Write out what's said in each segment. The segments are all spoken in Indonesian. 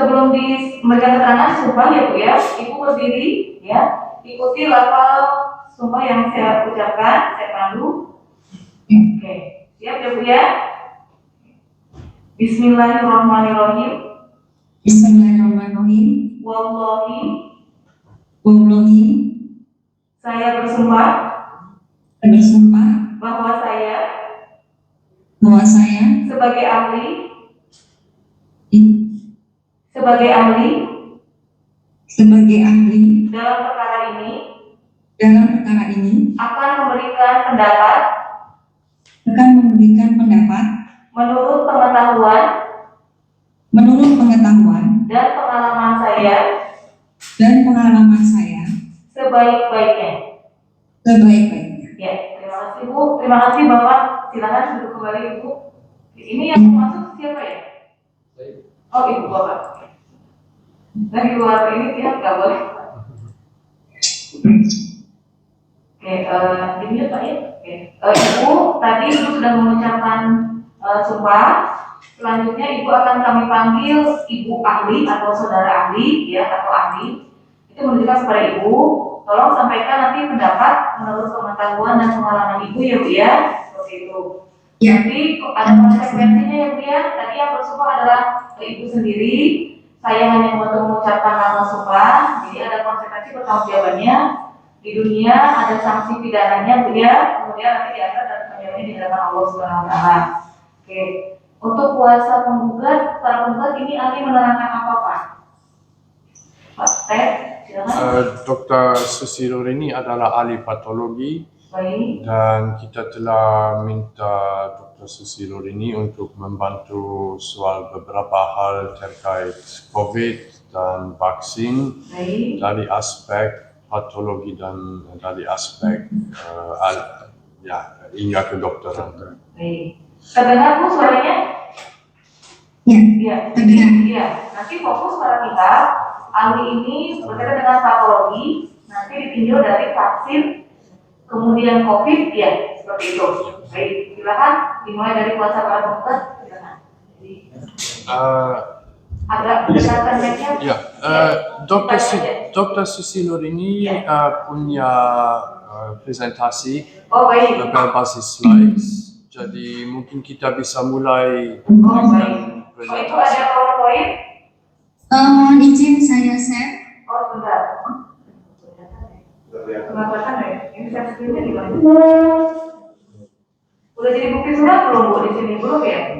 sebelum memberikan keterangan sumpah ya Bu ya, Ibu berdiri ya, ikuti lafal sumpah yang saya ucapkan, saya pandu. Oke, siap ya Bu ya? Bismillahirrahmanirrahim. Bismillahirrahmanirrahim. Wallahi, saya bersumpah bahwa saya sebagai ahli dalam perkara ini akan memberikan pendapat menurut pengetahuan dan pengalaman saya sebaik-baiknya. Ya, terima kasih Bu, terima kasih Bapak. Silakan duduk kembali Ibu. Ini yang masuk siapa ya? Oh Ibu Bapak. Dari luar ini pihak nggak boleh. Oke, ini Pak ya. Ibu tadi Ibu sudah mengucapkan sumpah. Selanjutnya Ibu akan kami panggil Ibu ahli atau saudara ahli ya atau ahli. Itu menunjukkan kepada Ibu. Tolong sampaikan nanti pendapat menurut pengetahuan dan pengalaman Ibu ya Bu ya. Seperti itu. Ya. Jadi ada konsekuensinya ya Bu ya. Tadi yang bersumpah adalah Ibu sendiri. Saya hanya mengucapkan nama sumpah. Jadi ada konsekuensi pertanggungjawabannya. Di dunia ada sanksi pidananya Bu ya. Kemudian nanti di akhirat ada penjelasannya di hadapan Allah Subhanahu wa taala. Oke. Untuk kuasa penggugat, para penggugat ini ahli menerangkan apa Pak? Pak Ted, silakan. Dr. Susilo ini adalah ahli patologi. Baik. Dan kita telah minta Dr. Susilo ini untuk membantu soal beberapa hal terkait COVID dan vaksin. Baik. Dari aspek patologi dan dari aspek ilmiah kedokteran. Baik. Terdengar Bu suaranya? Ya. Iya. Iya. Nanti fokus pada kita. Ahli ini berkaitan dengan patologi. Nanti ditinjau dari vaksin, kemudian COVID, ya seperti itu. Baik. Silakan dimulai dari kuasa para dokter. Silakan. Agak berdasarkan Ya, Dr. Susilo ini punya presentasi berbasis slides. Jadi mungkin kita bisa mulai dengan presentasi. Itu ada PowerPoint? Mohon izin saya share. Oh sebentar. Kelihatan ya? Ini share screen-nya di mana? Udah jadi bukti surat belum Bu di sini? Belum ya?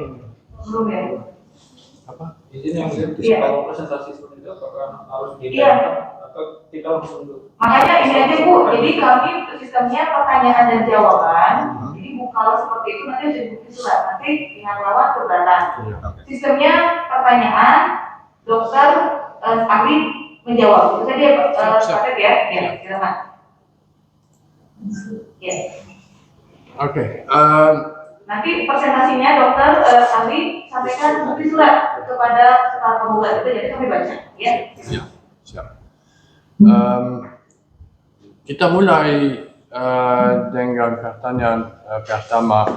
Belum ya? Apa? Izin yang kalau presentasi seperti itu apakah harus atau kita langsung dulu? Makanya ini aja Bu, jadi kami sistemnya pertanyaan dan jawaban. Jadi Bu kalau seperti itu nanti jadi bukti surat, nanti pihak lawan keberatan. Sistemnya pertanyaan, dokter ahli menjawab. Itu saja Pak Ted ya. Ya, silakan. Ya. Oke. Nanti presentasinya dokter ahli sampaikan bukti surat kepada para penggugat itu, jadi kami baca. Ya. Ya, siap. Kita mulai dengan pertanyaan pertama.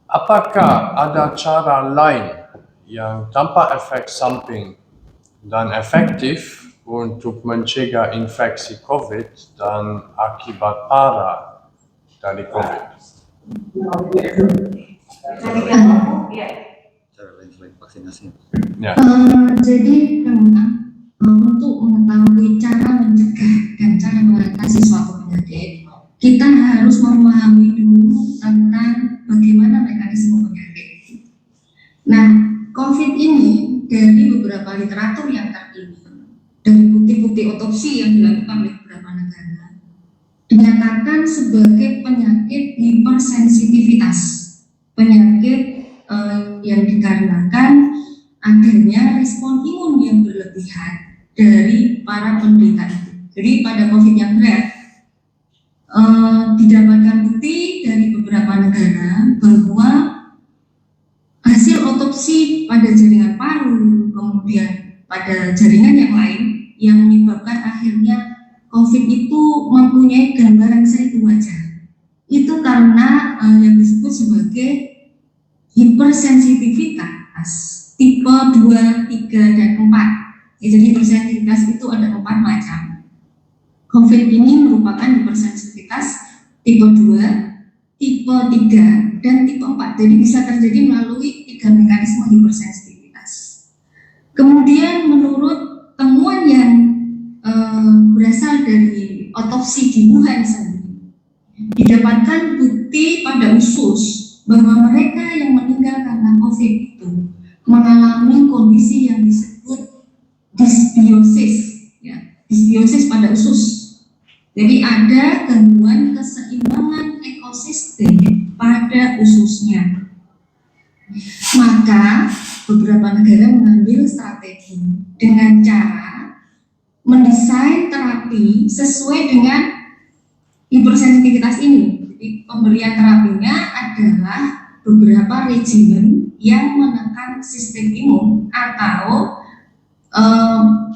Apakah ada cara lain yang tanpa efek samping dan efektif untuk mencegah infeksi COVID dan akibat parah dari COVID? Cara lain selain vaksinasi. Ya. Jadi memang untuk mengetahui cara mencegah dan cara mengatasi suatu penyakit, kita harus memahami dulu tentang bagaimana mekanisme penyakit. Nah, COVID ini dari beberapa literatur yang terkini, dari bukti-bukti otopsi yang dilakukan oleh beberapa negara, dinyatakan sebagai penyakit hipersensitivitas, penyakit yang dikarenakan adanya respon imun yang berlebihan dari para penderita itu. Jadi pada COVID yang berat didapatkan bukti dari beberapa negara bahwa hasil otopsi pada jaringan paru, kemudian pada jaringan yang lain yang menyebabkan akhirnya COVID itu mempunyai gambaran seribu wajah. Itu karena yang disebut sebagai hipersensitivitas tipe 2, 3, dan 4. Ya, jadi hipersensitivitas itu ada 4 macam. COVID ini merupakan hipersensitivitas tipe 2, tipe 3, dan tipe 4. Jadi bisa terjadi melalui 3 mekanisme hipersensitivitas. Kemudian menurut temuan yang berasal dari otopsi di Wuhan sendiri, didapatkan bukti pada usus bahwa mereka yang meninggal karena COVID itu mengalami kondisi yang disebut dysbiosis, ya, dysbiosis pada usus. Jadi ada gangguan keseimbangan ekosistem pada ususnya. Maka beberapa negara mengambil strategi dengan cara mendesain terapi sesuai dengan hipersensitivitas ini. Jadi pemberian terapinya adalah beberapa regimen yang menekan sistem imun atau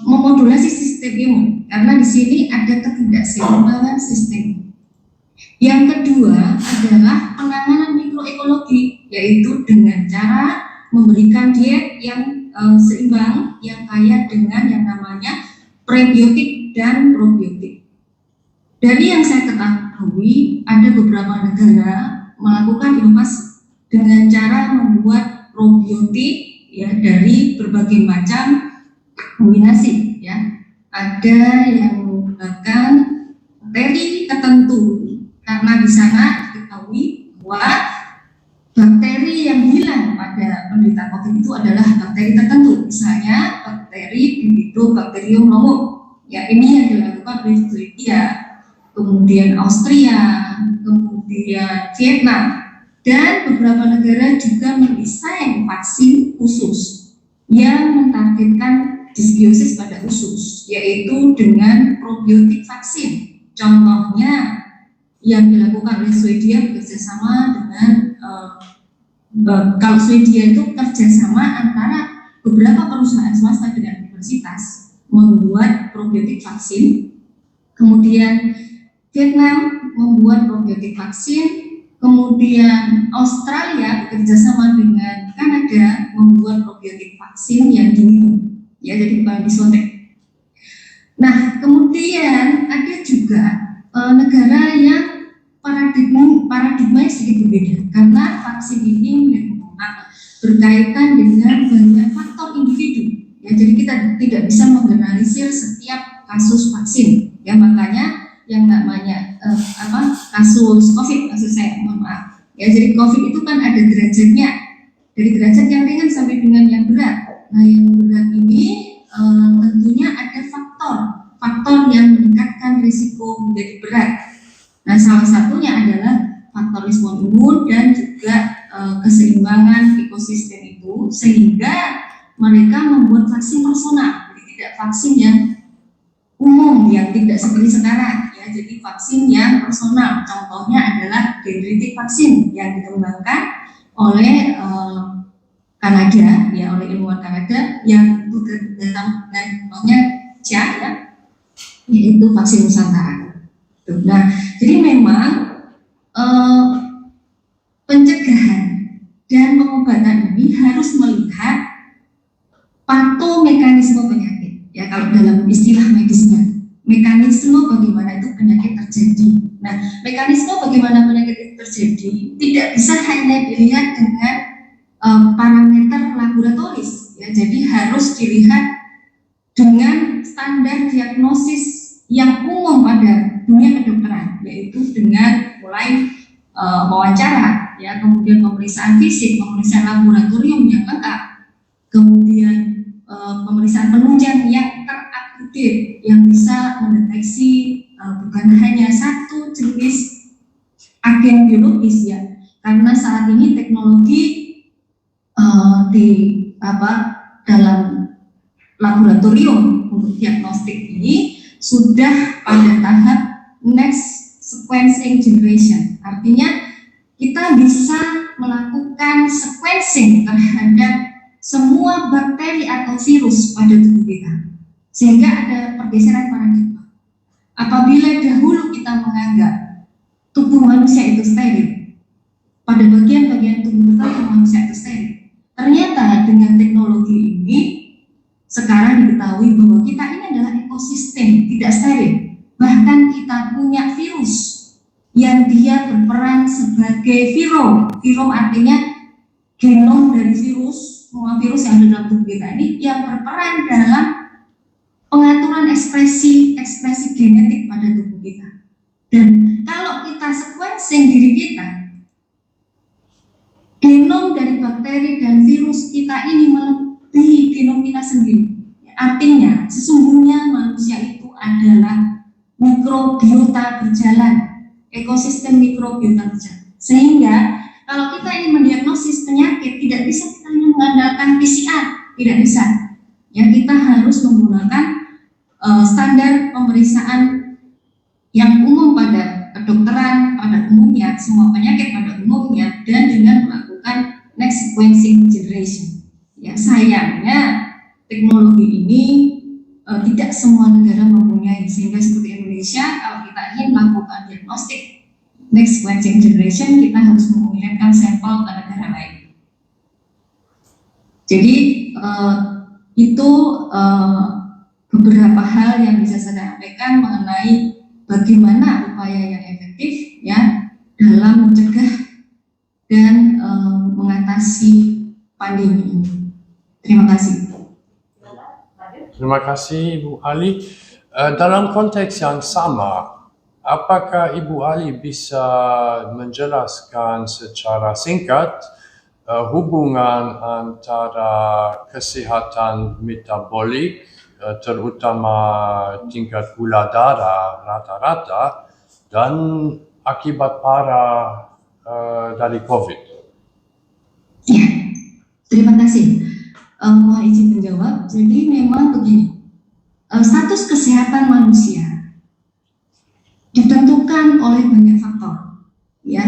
memodulasi sistem imun, karena di sini ada ketidakseimbangan sistem. Yang kedua adalah penanganan mikroekologi, yaitu dengan cara memberikan diet yang seimbang, yang kaya dengan yang namanya prebiotik dan probiotik. Dari yang saya ketahui, ada beberapa negara melakukan inovasi dengan cara membuat probiotik ya dari berbagai macam kombinasi, ya. Ada yang menggunakan bakteri tertentu, karena di sana diketahui bahwa bakteri yang hilang pada penderita COVID itu adalah bakteri tertentu, misalnya bakteri Bifidobacterium longum. Ya, ini yang dilakukan oleh Swedia, kemudian Austria, kemudian Vietnam, dan beberapa negara juga mendesain vaksin khusus yang mentargetkan dysbiosis pada usus, yaitu dengan probiotik vaksin. Contohnya yang dilakukan oleh Swedia bekerjasama dengan kalau Swedia itu kerjasama antara beberapa perusahaan swasta dengan universitas membuat probiotik vaksin. Kemudian Vietnam membuat probiotik vaksin. Kemudian Australia bekerjasama dengan Kanada membuat probiotik vaksin yang diminum, ya, jadi bukan disuntik. Nah, kemudian ada juga negara yang paradigma sedikit berbeda, karena vaksin ini memang berkaitan dengan banyak faktor individu. Ya, jadi kita tidak bisa menggeneralisir setiap kasus vaksin. Ya, makanya yang namanya kasus COVID, maksud saya, mohon maaf. Ya, jadi COVID itu kan ada derajatnya, dari derajat yang ringan sampai dengan yang berat. Nah, yang berat ini tentunya ada faktor yang meningkatkan risiko menjadi berat. Nah, salah satunya adalah faktor respon imun dan juga keseimbangan ekosistem itu, sehingga mereka membuat vaksin personal, jadi tidak vaksin yang umum yang tidak seperti sekarang, ya. Jadi vaksin yang personal, contohnya adalah dendritic vaksin yang dikembangkan oleh Kanada, ya, oleh ilmuwan Kanada yang bekerja dengan namanya CIA, ya, yaitu vaksin Nusantara. Nah, jadi memang pencegahan dan pengobatan ini harus melihat patomekanisme penyakit. Ya, kalau dalam istilah medisnya, mekanisme bagaimana itu penyakit terjadi. Nah, mekanisme bagaimana penyakit itu terjadi tidak bisa hanya dilihat dengan parameter laboratoris. Ya, jadi harus dilihat dengan standar diagnosis yang umum pada dunia kedokteran, yaitu dengan mulai wawancara, ya, kemudian pemeriksaan fisik, pemeriksaan laboratorium yang lengkap, kemudian pemeriksaan penunjang yang terupdate yang bisa mendeteksi bukan hanya satu jenis agen biologis, ya, karena saat ini teknologi dalam laboratorium untuk diagnostik ini sudah pada tahap next sequencing generation. Artinya kita bisa melakukan sequencing terhadap semua bakteri atau virus pada tubuh kita, sehingga ada pergeseran paradigma. Apabila dahulu kita menganggap tubuh manusia itu steril, pada bagian-bagian tubuh tertentu manusia itu steril, ternyata dengan teknologi ini sekarang diketahui bahwa kita ini adalah ekosistem, tidak steril. Bahkan kita punya virus yang dia berperan sebagai virom. Virom artinya genom dari virus, semua virus yang ada dalam tubuh kita ini yang berperan dalam pengaturan ekspresi genetik pada tubuh kita. Dan kalau kita sequencing diri kita, genom dari bakteri dan virus kita ini melebihi genom kita sendiri. Artinya, sesungguhnya manusia itu adalah mikrobiota berjalan, ekosistem mikrobiota berjalan. Sehingga, kalau kita ingin mendiagnosis penyakit, tidak bisa kita hanya mengandalkan PCR, tidak bisa. Ya, kita harus menggunakan standar pemeriksaan yang umum pada kedokteran pada umumnya, semua penyakit pada umumnya, dan dengan melakukan next sequencing generation. Ya, sayangnya teknologi ini tidak semua negara mempunyai, sehingga seperti Indonesia, kalau kita ingin melakukan diagnostik next sequencing generation, kita harus mengirimkan sampel ke negara lain. Jadi itu beberapa hal yang bisa saya sampaikan mengenai bagaimana upaya yang efektif ya dalam mencegah dan mengatasi pandemi ini. Terima kasih. Terima kasih Ibu Ali. Dalam konteks yang sama, apakah Ibu Ali bisa menjelaskan secara singkat hubungan antara kesehatan metabolik, terutama tingkat gula darah rata-rata, dan akibat parah dari COVID? Ya, terima kasih. Mohon izin menjawab. Jadi memang begini, status kesehatan manusia ditentukan oleh banyak faktor. Ya,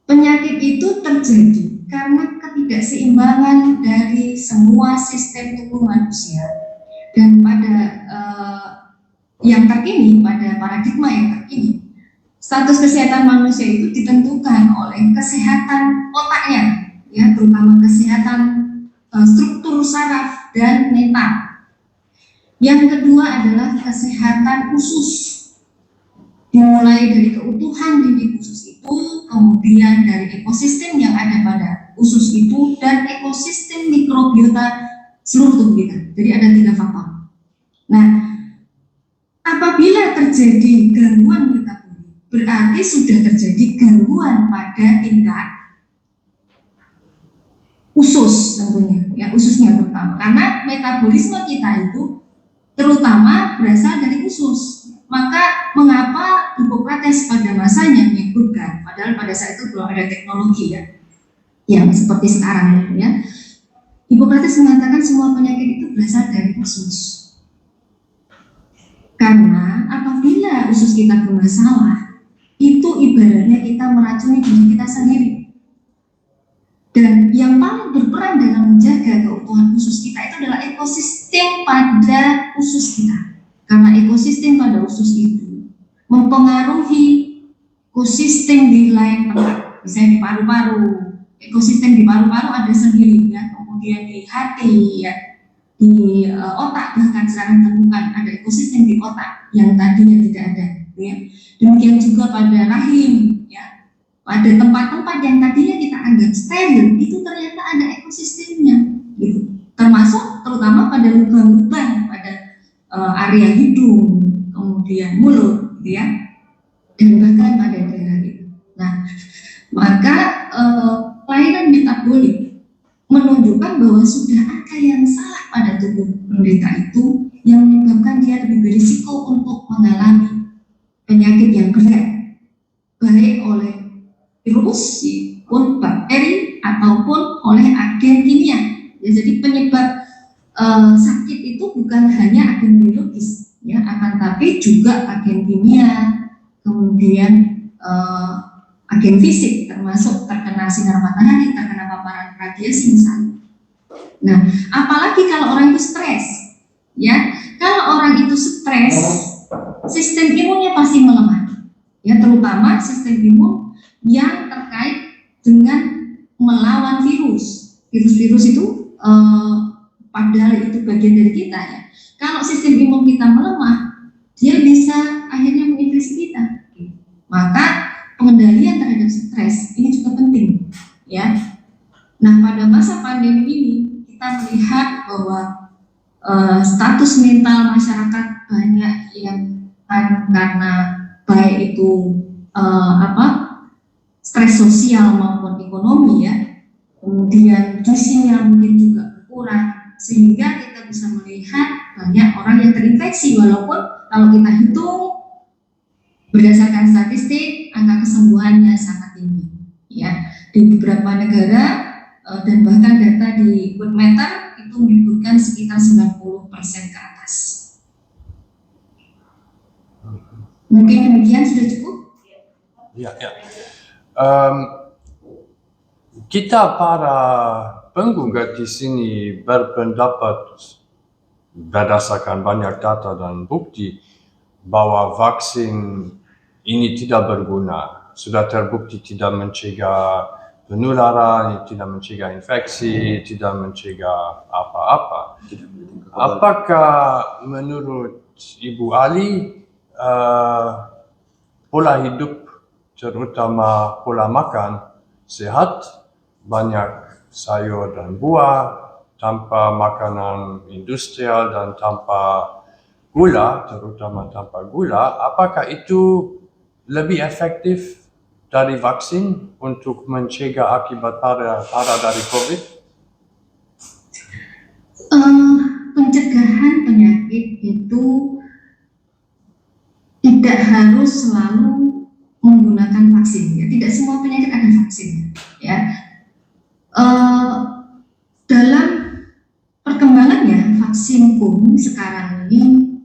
penyakit itu terjadi karena ketidakseimbangan dari semua sistem tubuh manusia. Dan pada yang terkini, pada paradigma yang terkini, status kesehatan manusia itu ditentukan oleh kesehatan otaknya, ya, terutama kesehatan struktur saraf dan mental. Yang kedua adalah kesehatan usus, dimulai dari keutuhan dinding usus itu, kemudian dari ekosistem yang ada pada usus itu, dan ekosistem mikrobiota seluruh tubuh kita. Jadi ada 3 faktor. Nah, apabila terjadi gangguan metabolik, berarti sudah terjadi gangguan pada tingkat usus tentunya, ya, ususnya terutama. Karena metabolisme kita itu terutama berasal dari usus. Maka mengapa Hippocrates pada masanya menyebutkan, padahal pada saat itu belum ada teknologi ya, yang seperti sekarang ya. Hippocrates mengatakan semua penyakit itu berasal dari usus. Karena apabila usus kita bermasalah, itu ibaratnya kita meracuni diri kita sendiri. Dan yang paling berperan dalam menjaga keutuhan usus kita itu adalah ekosistem pada usus kita. Karena ekosistem pada usus itu mempengaruhi ekosistem di lain tempat. Misalnya di paru-paru, ekosistem di paru-paru ada sendiri ya. Kemudian di hati ya, di otak, bahkan sekarang temukan ada ekosistem di otak yang tadinya tidak ada ya. Demikian juga pada rahim ya, pada tempat-tempat yang tadinya kita anggap steril itu ternyata ada ekosistemnya gitu. Termasuk terutama pada lubang-lubang pada area hidung, kemudian mulut gitu ya, dan bahkan pada daerah itu. Nah, maka kelainan metabolik menunjukkan bahwa sudah ada yang salah pada tubuh penderita itu yang menyebabkan dia lebih berisiko untuk mengalami penyakit yang berat, baik oleh virus, pun bakteri, ataupun oleh agen kimia. Ya, jadi penyebab sakit itu bukan hanya agen biologis, ya, akan tapi juga agen kimia, kemudian agen fisik, termasuk terkena sinar matahari, terkena paparan radiasi misalnya. Nah, apalagi kalau orang itu stres, ya, kalau orang itu stres, sistem imunnya pasti melemah, ya, terutama sistem imun yang terkait dengan melawan virus. Virus-virus itu padahal itu bagian dari kita ya. Kalau sistem imun kita melemah, dia bisa akhirnya menginfeksi kita. Maka pengendalian terhadap stres ini juga penting ya. Nah, pada masa pandemi ini kita melihat bahwa status mental masyarakat banyak yang karena baik itu stres sosial maupun ekonomi ya, kemudian gizinya mungkin juga berkurang, sehingga kita bisa melihat banyak orang yang terinfeksi, walaupun kalau kita hitung berdasarkan statistik angka kesembuhannya sangat tinggi ya. Di beberapa negara dan bahkan data di Worldmeter itu menyebutkan sekitar 90% ke atas. Mungkin demikian sudah cukup? Ya. Kita para penggugat di sini berpendapat berdasarkan banyak data dan bukti bahwa vaksin ini tidak berguna. Sudah terbukti tidak mencegah penularan, tidak mencegah infeksi, tidak mencegah apa-apa. Apakah menurut Ibu Ali pola hidup, terutama pola makan sehat, banyak sayur dan buah, tanpa makanan industrial dan tanpa gula, terutama tanpa gula, apakah itu lebih efektif dari vaksin untuk mencegah akibat parah dari COVID? Pencegahan penyakit itu tidak harus selalu menggunakan vaksin ya. Tidak semua penyakit ada vaksin ya. Dalam perkembangannya vaksin pun sekarang ini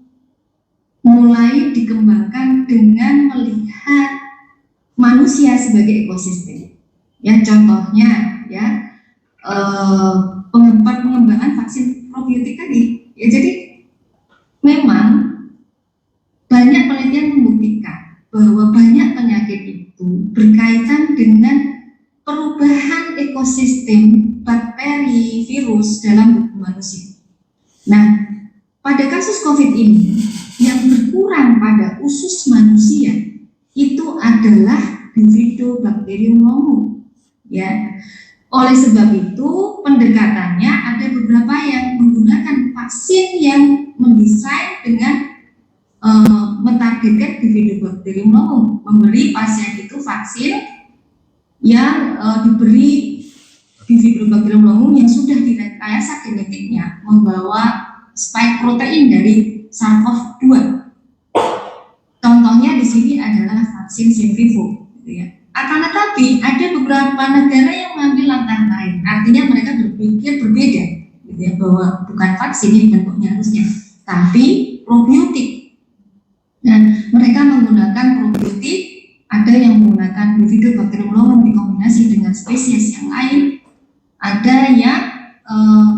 mulai dikembangkan dengan melihat manusia sebagai ekosistem ya. Contohnya ya pengembangan vaksin probiotik tadi ya. Jadi memang banyak penelitian membuktikan bahwa banyak penyakit itu berkaitan dengan perubahan ekosistem bakteri, virus dalam tubuh manusia. Nah, pada kasus COVID ini yang berkurang pada usus manusia itu adalah Bifidobacterium longum ya. Oleh sebab itu pendekatannya ada beberapa yang menggunakan vaksin yang mendesain dengan mentargetkan Bifidobacterium longum, memberi pasien itu vaksin yang diberi Bifidobacterium longum yang sudah direkayasa genetiknya membawa spike protein dari SARS-CoV-2. Contohnya di sini adalah vaksin Synvivo, gitu ya. Akan tetapi ada beberapa negara yang mengambil langkah lain, artinya mereka berpikir berbeda, gitu ya, bahwa bukan vaksin ini bentuknya harusnya, tapi probiotik. Dan mereka menggunakan probiotik, ada yang menggunakan Bifidobacterium longum dikombinasi dengan spesies yang lain, ada yang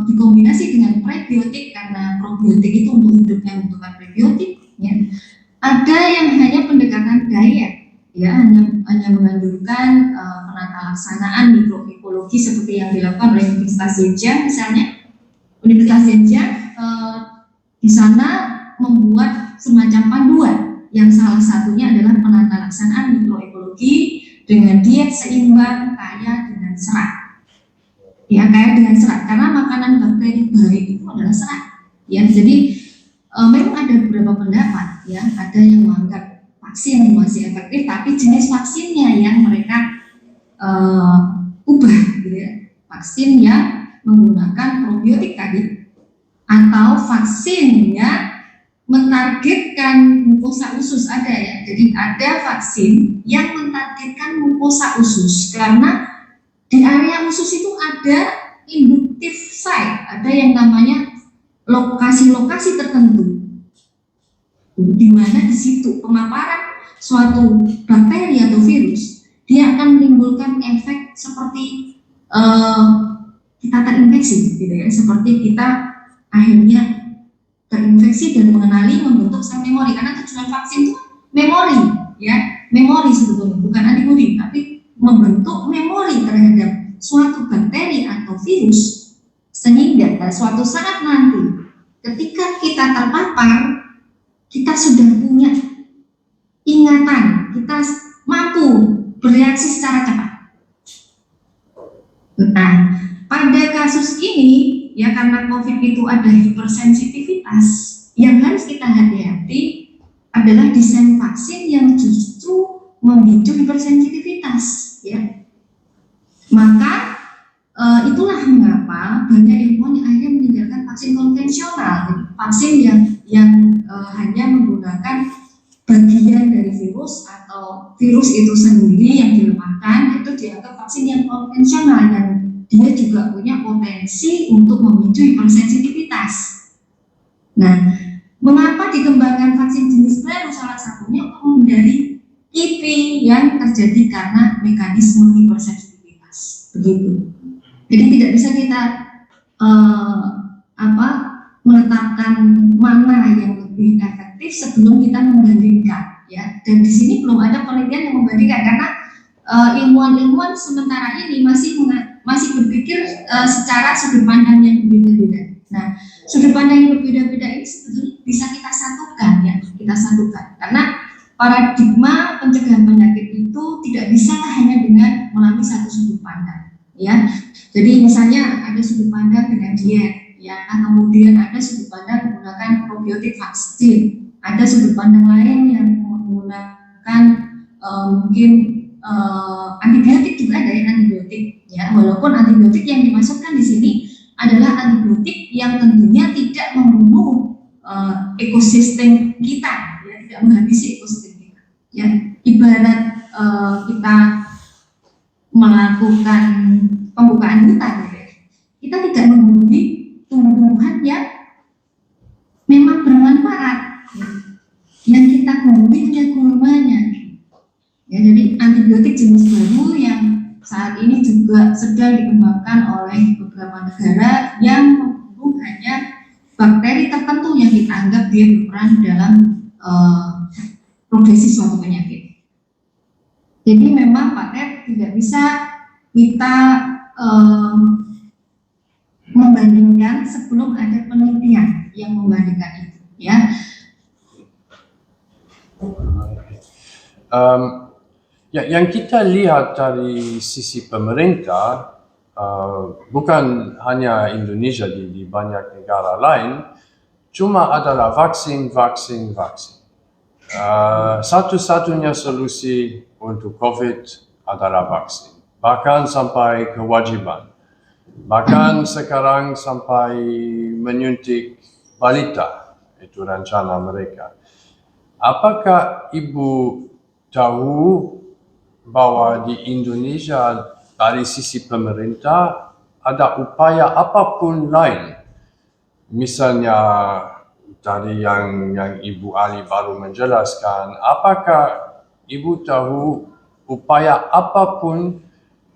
dikombinasi dengan prebiotik karena probiotik itu untuk hidupnya membutuhkan prebiotik ya. Ada yang hanya pendekatan diet ya, hanya menganjurkan penata laksanaan mikroekologi seperti yang dilakukan oleh Universitas Zhejiang misalnya. Universitas Zhejiang di sana membuat semacam panduan yang salah satunya adalah penata laksanaan mikroekologi dengan diet seimbang kaya dengan serat. Ya, kaya dengan serat karena makanan bakteri baik itu adalah serat. Ya, jadi memang ada beberapa pendapat ya, ada yang menganggap vaksin masih efektif tapi jenis vaksinnya yang mereka ubah gitu ya. Vaksin yang menggunakan probiotik tadi atau vaksin yang mentargetkan mukosa usus ada ya. Jadi ada vaksin yang mentargetkan mukosa usus karena di area usus itu ada induktif site, ada yang namanya lokasi-lokasi tertentu, di mana di situ pemaparan suatu bakteri atau virus, dia akan menimbulkan efek seperti kita terinfeksi, gitu ya, seperti kita akhirnya terinfeksi dan mengenali membentuk sel memori, karena tujuan vaksin itu memori, ya, memori sebetulnya bukan antibodi, tapi membentuk memori terhadap suatu bakteri atau virus Sehingga suatu saat nanti ketika kita terpapar, kita sudah punya ingatan, kita mampu bereaksi secara cepat. Nah, pada kasus ini ya, karena COVID itu ada hipersensitivitas, yang harus kita hati-hati adalah desain vaksin yang justru memicu hipersensitivitas ya. Maka itulah mengapa banyak ilmuwan yang akhirnya meninggalkan vaksin konvensional, jadi vaksin yang hanya menggunakan bagian dari virus atau virus itu sendiri yang dilemahkan, itu dianggap vaksin yang konvensional yang dia juga punya potensi untuk memicu hipersensitivitas. Nah, mengapa dikembangkan vaksin jenis baru? Salah satunya untuk menghindari KIP yang terjadi karena mekanisme hipersensitivitas. Begitu. Jadi tidak bisa kita menetapkan mana yang lebih efektif sebelum kita membandingkan, ya. Dan di sini belum ada penelitian yang membandingkan karena ilmuwan-ilmuwan sementara ini masih berpikir secara sudut pandang yang berbeda-beda. Nah, sudut pandang yang berbeda-beda ini sebetulnya bisa kita satukan, ya, karena paradigma pencegahan penyakit itu tidak bisa hanya dengan melalui satu sudut pandang, ya. Jadi misalnya ada sudut pandang dengan diet, ya, kemudian ada sudut pandang menggunakan probiotik vaksin, ada sudut pandang lain yang menggunakan mungkin antibiotik juga ada yang antibiotik, ya, walaupun antibiotik yang dimasukkan di sini adalah antibiotik yang tentunya tidak membunuh ekosistem kita, ya, tidak menghabisi ekosistem kita, ya. Ibarat kita melakukan pembukaan hutan, ya, kita tidak membunuh tumbuhan yang memang bermanfaat, ya. Yang kita bunuh hanya gulmanya. Ya, jadi antibiotik jenis baru yang saat ini juga sedang dikembangkan oleh beberapa negara yang membunuh hanya bakteri tertentu yang kita anggap dia berperan dalam progresi suatu penyakit. Jadi memang Pak Ted tidak bisa kita membandingkan sebelum ada penelitian yang membandingkan itu, ya. Ya, yang kita lihat dari sisi pemerintah, bukan hanya Indonesia, di banyak negara lain, cuma adalah vaksin. Satu-satunya solusi untuk COVID adalah vaksin, bahkan sampai kewajiban, bahkan sekarang sampai menyuntik balita, itu rencana mereka. Apakah Ibu tahu bahwa di Indonesia dari sisi pemerintah ada upaya apapun lain, misalnya dari yang Ibu Ali baru menjelaskan, apakah Ibu tahu upaya apapun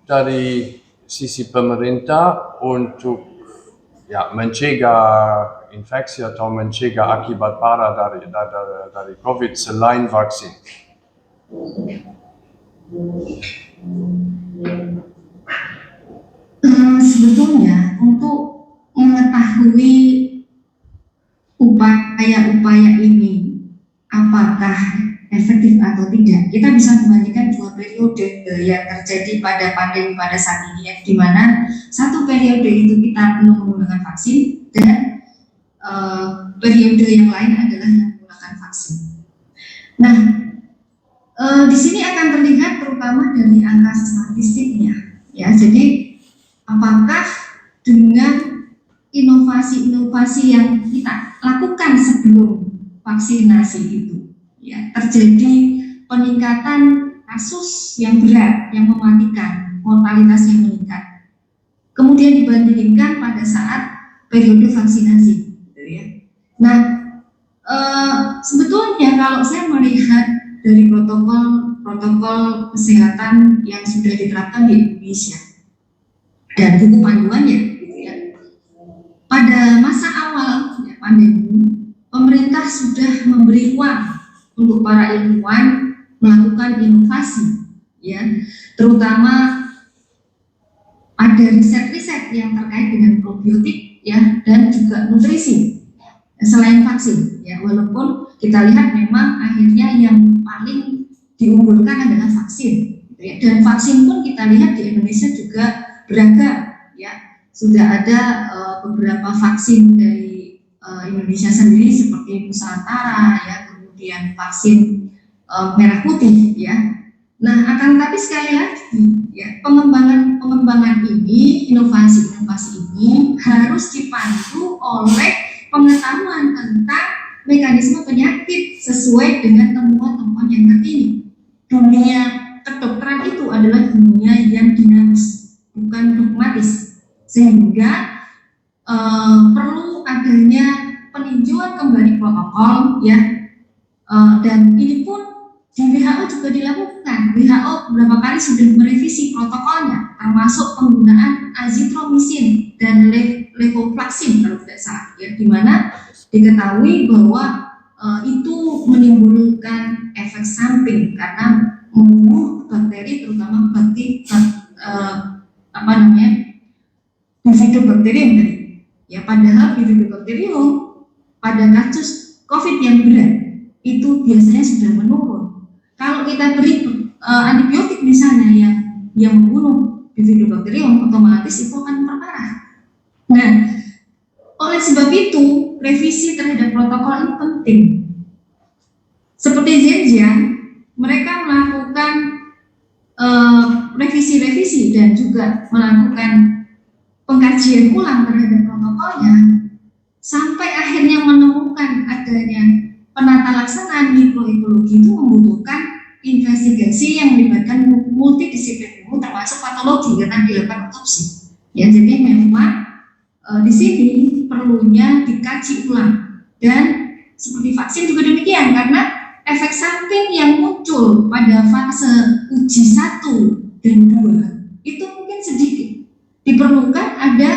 dari sisi pemerintah untuk mencegah infeksi atau mencegah akibat parah dari COVID selain vaksin? Sebetulnya untuk mengetahui upaya-upaya ini apakah efektif atau tidak, kita bisa membandingkan dua periode yang terjadi pada pandemi pada saat ini, di mana satu periode itu kita belum menggunakan vaksin dan periode yang lain adalah menggunakan vaksin. Nah, di sini akan terlihat terutama dari angka statistiknya, ya. Jadi apakah dengan inovasi-inovasi yang kita lakukan sebelum vaksinasi itu, ya, terjadi peningkatan kasus yang berat, yang mematikan, mortalitas yang meningkat, kemudian dibandingkan pada saat periode vaksinasi, gitu, ya. Nah, sebetulnya kalau saya melihat dari protokol kesehatan yang sudah diterapkan di Indonesia dan buku panduannya, gitu, ya, pada masa awal pandemi, pemerintah sudah memberi ruang untuk para ilmuwan melakukan inovasi, ya, terutama ada riset-riset yang terkait dengan probiotik ya dan juga nutrisi selain vaksin ya, walaupun kita lihat memang akhirnya yang paling diunggulkan adalah vaksin gitu ya. Dan vaksin pun kita lihat di Indonesia juga beragam ya, sudah ada beberapa vaksin dari Indonesia sendiri seperti Nusantara ya, kemudian vaksin merah putih ya. Nah, akan tapi sekali lagi ya, pengembangan ini, inovasi ini harus dipandu oleh pengetahuan tentang mekanisme penyakit sesuai dengan temuan-temuan yang terkini. Dunia kedokteran itu adalah dunia yang dinamis, bukan dogmatis, sehingga perlu adanya peninjauan kembali protokol ya, dan ini pun di WHO juga dilakukan. WHO beberapa kali sudah merevisi protokolnya, termasuk penggunaan azitromisin dan levofloxacin kalau tidak salah, ya, di mana diketahui bahwa itu menimbulkan efek samping karena membunuh bakteri, terutama bakteri Bifidobacterium tadi. Ya, padahal Bifidobacterium pada kasus COVID yang berat itu biasanya sudah menurun. Kalau kita beri antibiotik misalnya yang membunuh Bifidobacterium, otomatis itu akan memperparah. Nah, oleh sebab itu revisi terhadap protokol ini penting. Seperti Zhejiang, mereka melakukan revisi-revisi dan juga melakukan pengkajian ulang terhadap protokolnya sampai akhirnya menemukan adanya penata laksanaan mikroekologi itu membutuhkan investigasi yang melibatkan multidisiplin ilmu termasuk patologi karena dilakukan otopsi. Ya, jadi memang di sini perlunya dikaji ulang, dan seperti vaksin juga demikian karena efek samping yang muncul pada fase uji 1 dan 2 itu mungkin sedikit. Diperlukan ada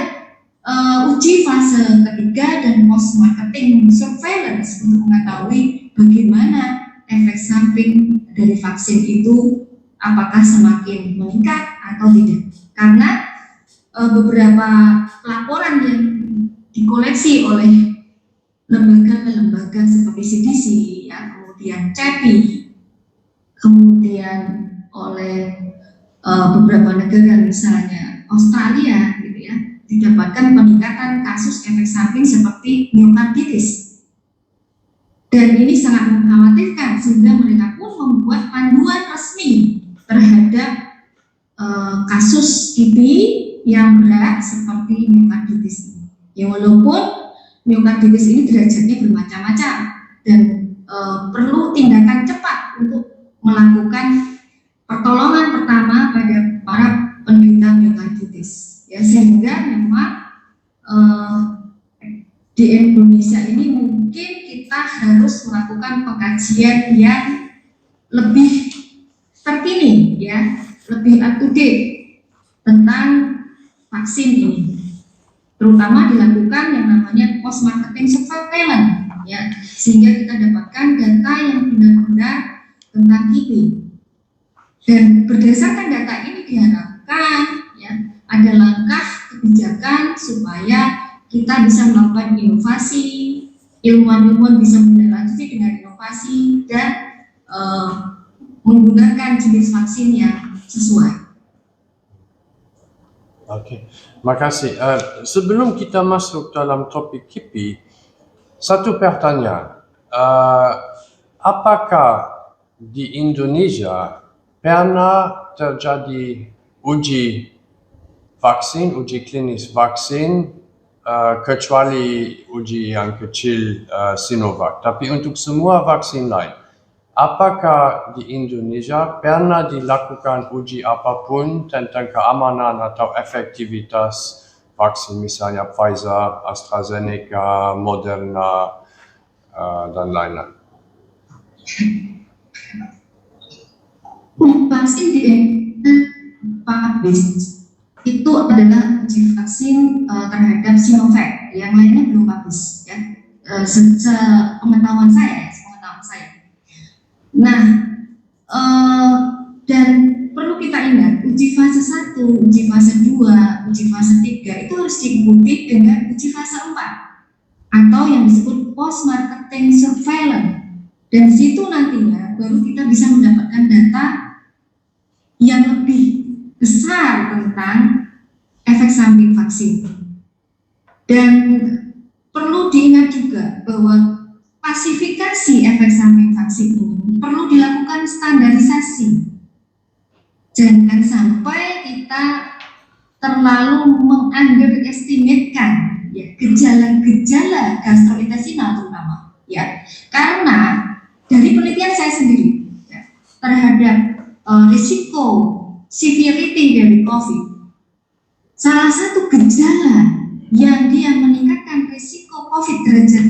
uji fase ketiga dan post marketing surveillance untuk mengetahui bagaimana efek samping dari vaksin itu apakah semakin meningkat atau tidak. Karena beberapa laporan yang dikoleksi oleh lembaga-lembaga seperti CDC, ya, kemudian CEPI, kemudian oleh beberapa negara misalnya Australia gitu ya, didapatkan peningkatan kasus efek samping seperti miokarditis. Dan ini sangat mengkhawatirkan sehingga mereka pun membuat panduan resmi terhadap kasus kipi yang berat seperti miokarditis ini. Ya, walaupun miokarditis ini derajatnya bermacam-macam dan perlu tindakan cepat untuk melakukan pertolongan pertama pada para penderita miokarditis. Ya, sehingga memang di Indonesia ini mungkin kita harus melakukan pengkajian yang lebih terkini, ya, lebih up to date tentang vaksin ini, terutama dilakukan yang namanya post marketing surveillance, ya, sehingga kita dapatkan data yang benar-benar tentang kipi. Dan berdasarkan data ini diharapkan ya ada langkah kebijakan supaya kita bisa melakukan inovasi, ilmuwan-ilmuwan bisa menindaklanjuti dengan inovasi dan menggunakan jenis vaksin yang sesuai. Oke, makasih. Sebelum kita masuk dalam topik KIPI, satu pertanyaan. Apakah di Indonesia pernah terjadi uji vaksin, uji klinis vaksin, kecuali uji yang kecil Sinovac, tapi untuk semua vaksin lain, apakah di Indonesia pernah dilakukan uji apapun tentang keamanan atau efektivitas vaksin, misalnya Pfizer, AstraZeneca, Moderna, dan lain-lain? Vaksin di publish itu adalah uji vaksin terhadap Sinovac, yang lainnya belum publish, ya, sepengetahuan saya. Nah, dan perlu kita ingat uji fase 1, uji fase 2, uji fase 3 itu harus diikuti dengan uji fase 4 atau yang disebut post marketing surveillance. Dan di situ nantinya baru kita bisa mendapatkan data yang lebih besar tentang efek samping vaksin. Dan perlu diingat juga bahwa klasifikasi efek samping vaksin ini perlu dilakukan standarisasi. Jangan sampai kita terlalu meng-underestimatekan ya, gejala-gejala gastrointestinal terutama ya. Karena dari penelitian saya sendiri ya, terhadap risiko severity dari COVID, salah satu gejala yang dia meningkatkan risiko COVID derajat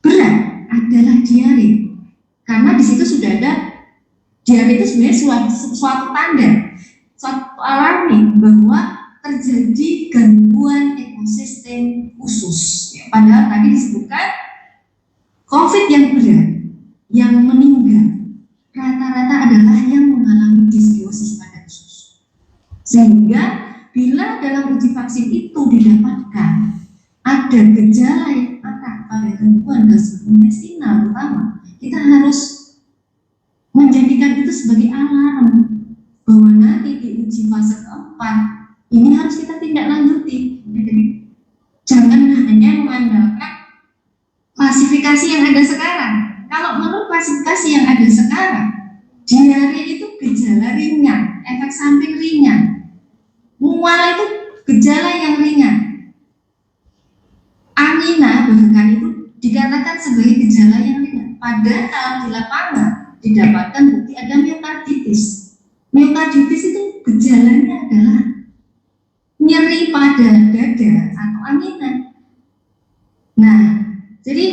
berat adalah diare. Karena di situ sudah ada diare, itu sebenarnya suatu tanda, suatu alarming bahwa terjadi gangguan ekosistem usus. Ya, padahal tadi disebutkan COVID yang berat, yang meninggal rata-rata adalah yang mengalami disbiosis pada usus. Sehingga bila dalam uji vaksin itu didapatkan ada gejala yang parah pada gangguan gastrointestinal terutama, kita harus menjadikan itu sebagai alarm bahwa nanti di uji fase keempat ini harus kita tindak lanjuti. Jadi jangan hanya mengandalkan klasifikasi yang ada sekarang. Kalau menurut klasifikasi yang ada sekarang, diare itu gejala ringan, efek samping ringan, mual itu gejala yang ringan, angina bahkan itu dikatakan sebagai gejala yang ringan. Padahal di lapangan didapatkan bukti ada myokarditis. Myokarditis itu gejalanya adalah nyeri pada dada atau angina. Nah, jadi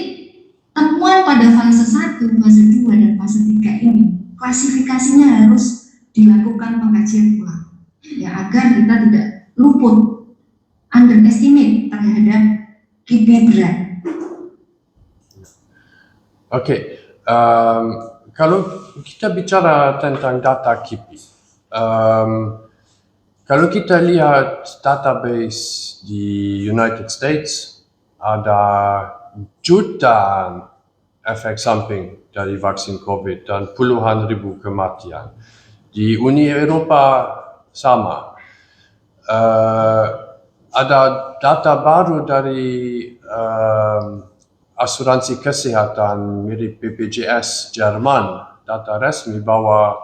temuan pada fase 1, fase 2, dan fase 3 ini klasifikasinya harus dilakukan pengkajian ulang ya, agar kita tidak luput underestimate terhadap KIPI berat. Oke, kalau kita bicara tentang data KIPI, kalau kita lihat database di United States, ada jutaan efek samping dari vaksin COVID dan puluhan ribu kematian. Di Uni Eropa sama. Ada data baru dari asuransi kesehatan mirip BPJS Jerman, data resmi bahwa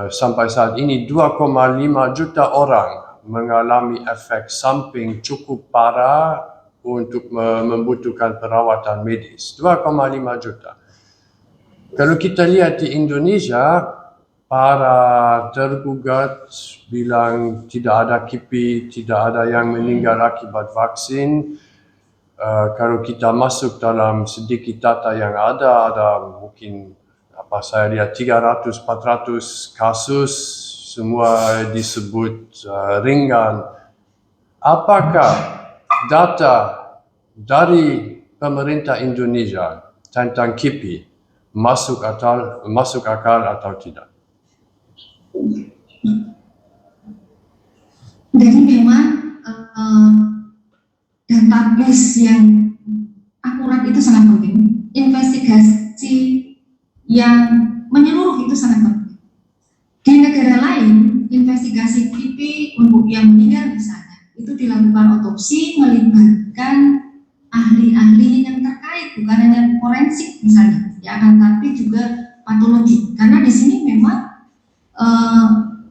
sampai saat ini 2,5 juta orang mengalami efek samping cukup parah untuk membutuhkan perawatan medis. 2,5 juta. Kalau kita lihat di Indonesia, para tergugat bilang tidak ada KIPI, tidak ada yang meninggal akibat vaksin. Kalau kita masuk dalam sedikit data yang ada mungkin saya lihat 300-400 kasus, semua disebut ringan. Apakah data dari pemerintah Indonesia tentang KIPI masuk akal atau tidak? Jadi memang database yang akurat itu sangat penting. Investigasi yang menyeluruh itu sangat penting. Di negara lain, investigasi KIPI untuk yang meninggal misalnya, itu dilakukan otopsi melibatkan ahli-ahli yang terkait, bukan hanya forensik misalnya, ya, akan tapi juga patologi. Karena di sini memang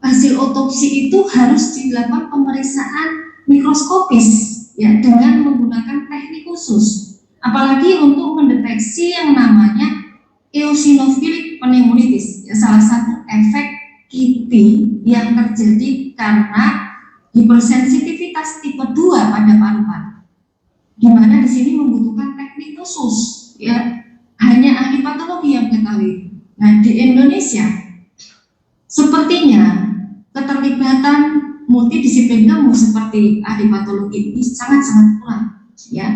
hasil otopsi itu harus dilakukan pemeriksaan mikroskopis, ya, dengan menggunakan teknik khusus. Apalagi untuk mendeteksi yang namanya eosinophilic pneumonitis, ya, salah satu efek KIPI yang terjadi karena hipersensitivitas tipe 2 pada paru-paru, di mana di sini membutuhkan teknik khusus, ya, hanya ahli patologi yang mengetahui. Nah, di Indonesia sepertinya keterlibatan multidisiplin ilmu seperti ahli patologi ini sangat-sangat kurang, ya.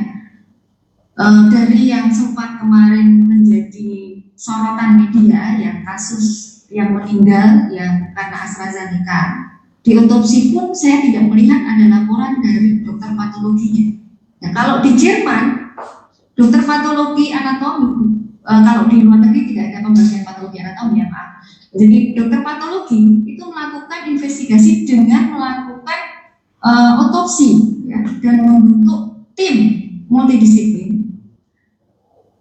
Dari yang sempat kemarin menjadi sorotan media, yang kasus yang meninggal yang karena AstraZeneca, di otopsi pun saya tidak melihat ada laporan dari dokter patologinya. Nah, kalau di Jerman, dokter patologi anatomi, kalau di luar negeri tidak ada pembagian patologi anatomi ya Pak. Jadi dokter patologi itu melakukan investigasi dengan melakukan otopsi ya, dan membentuk tim multidisiplin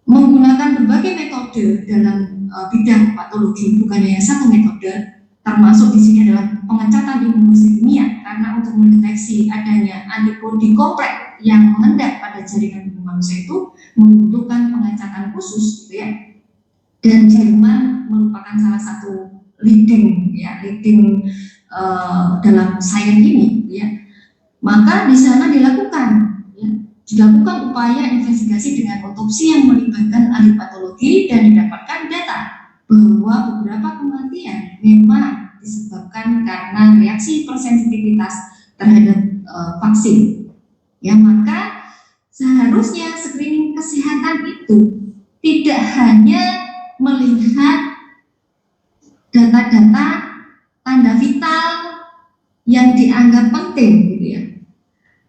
menggunakan berbagai metode dalam bidang patologi, bukan hanya satu metode, termasuk di sini adalah pengecatan imunohistokimia karena untuk mendeteksi adanya antibodi kompleks yang mengendap pada jaringan tubuh manusia itu membutuhkan pengecatan khusus, gitu ya. Dan Jerman merupakan salah satu leading dalam sains ini, ya. Maka di sana dilakukan upaya investigasi dengan otopsi yang melibatkan ahli patologi dan didapatkan data bahwa beberapa kematian memang disebabkan karena reaksi hipersensitivitas terhadap vaksin. Ya, maka seharusnya screening kesehatan itu tidak hanya melihat data-data tanda vital yang dianggap penting, gitu ya.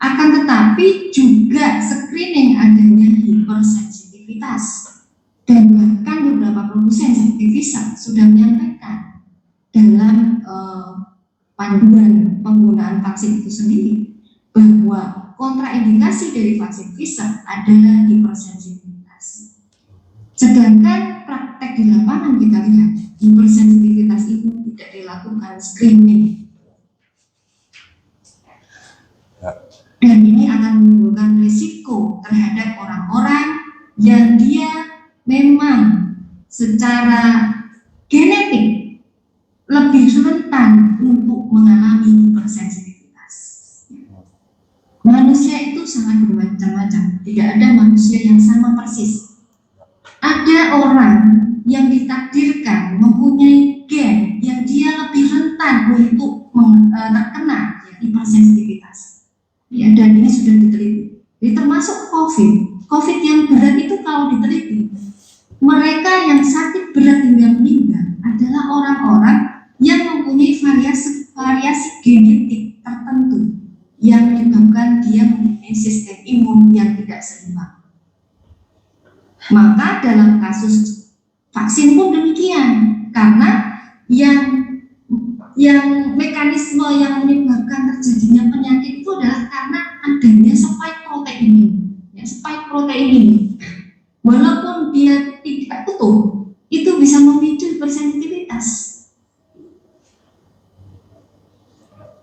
Akan tetapi juga screening adanya hipersensitivitas, dan bahkan beberapa produsen seperti Pfizer sudah menyampaikan dalam panduan penggunaan vaksin itu sendiri bahwa kontraindikasi dari vaksin Pfizer adalah hipersensitivitas. Sedangkan praktek di lapangan kita lihat hipersensitivitas itu tidak dilakukan screening. Dan ini akan menimbulkan risiko terhadap orang-orang yang dia memang secara genetik lebih rentan untuk mengalami hipersensitivitas. Manusia itu sangat bermacam-macam, tidak ada manusia yang sama persis. Ada orang yang ditakdirkan mempunyai gen yang dia lebih rentan untuk terkena hipersensitivitas. Ya, dan ini sudah diteliti. Jadi termasuk COVID yang berat itu kalau diteliti, mereka yang sakit berat hingga meninggal adalah orang-orang yang mempunyai variasi genetik tertentu yang menyebabkan dia mempunyai sistem imun yang tidak seimbang. Maka dalam kasus vaksin pun demikian, karena yang mekanisme yang menyebabkan terjadinya penyakit itu adalah karena adanya spike protein ini. Ya, spike protein ini, walaupun dia tidak utuh, itu bisa memicu hipersensitivitas.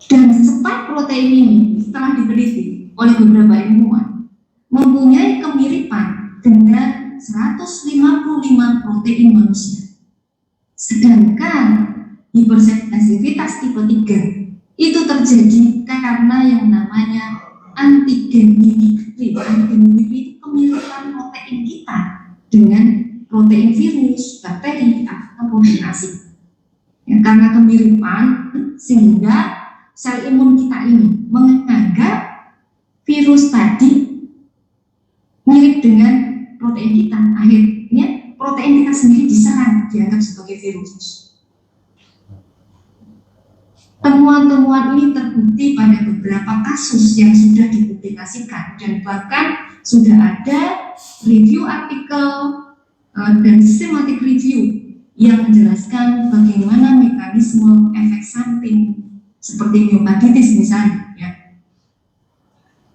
Dan spike protein ini setelah diteliti oleh beberapa ilmuwan mempunyai kemiripan dengan 155 protein manusia. Sedangkan hipersensitivitas tipe 3 itu terjadi karena yang namanya antigen mimikri. Antigen mimikri itu kemiripan protein kita dengan protein virus, bakteri, atau protein asing. Ya, karena kemiripan sehingga sel imun kita ini menganggap virus tadi mirip dengan protein kita. Akhirnya protein kita sendiri diserang, dianggap sebagai virus. Temuan-temuan ini terbukti pada beberapa kasus yang sudah dipublikasikan dan bahkan sudah ada review artikel dan systematic review yang menjelaskan bagaimana mekanisme efek samping seperti myokarditis misalnya, ya,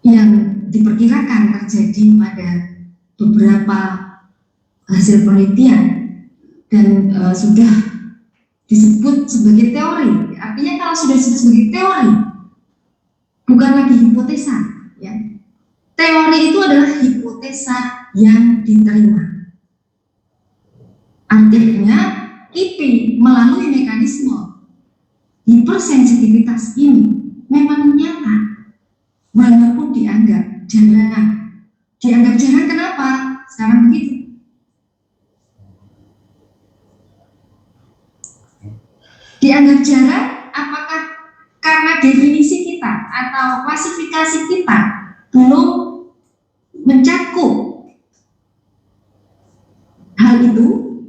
yang diperkirakan terjadi pada beberapa hasil penelitian dan sudah disebut sebagai teori. Artinya kalau sudah disebut sebagai teori, bukan lagi hipotesa, ya. Teori itu adalah hipotesa yang diterima. Artinya IP melalui mekanisme hipersensitivitas ini memang nyata, walaupun dianggap jarang. Dianggap jarang kenapa? Sekarang begitu. Dianggap jarang, apakah karena definisi kita atau klasifikasi kita belum mencakup hal itu,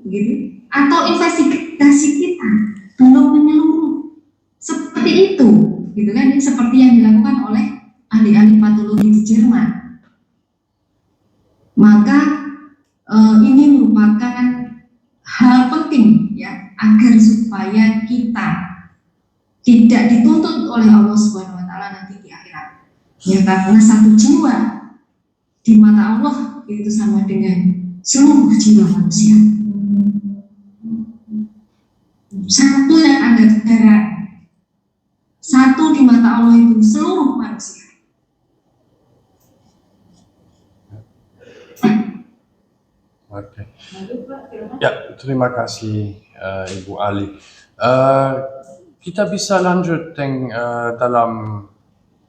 gitu? atau investigasi kita belum menyeluruh seperti itu, gitu kan? Ini seperti yang dilakukan oleh ahli-ahli patologi di Jerman. Maka ini merupakan hal penting ya, agar supaya kita tidak dituntut oleh Allah Subhanahu wa taala nanti di akhirat. Ya, karena satu jiwa di mata Allah itu sama dengan seluruh jiwa manusia. Satu yang Anda darah, satu di mata Allah itu seluruh manusia. Oke. Ya, terima kasih Ibu Ali. Kita bisa lanjut dalam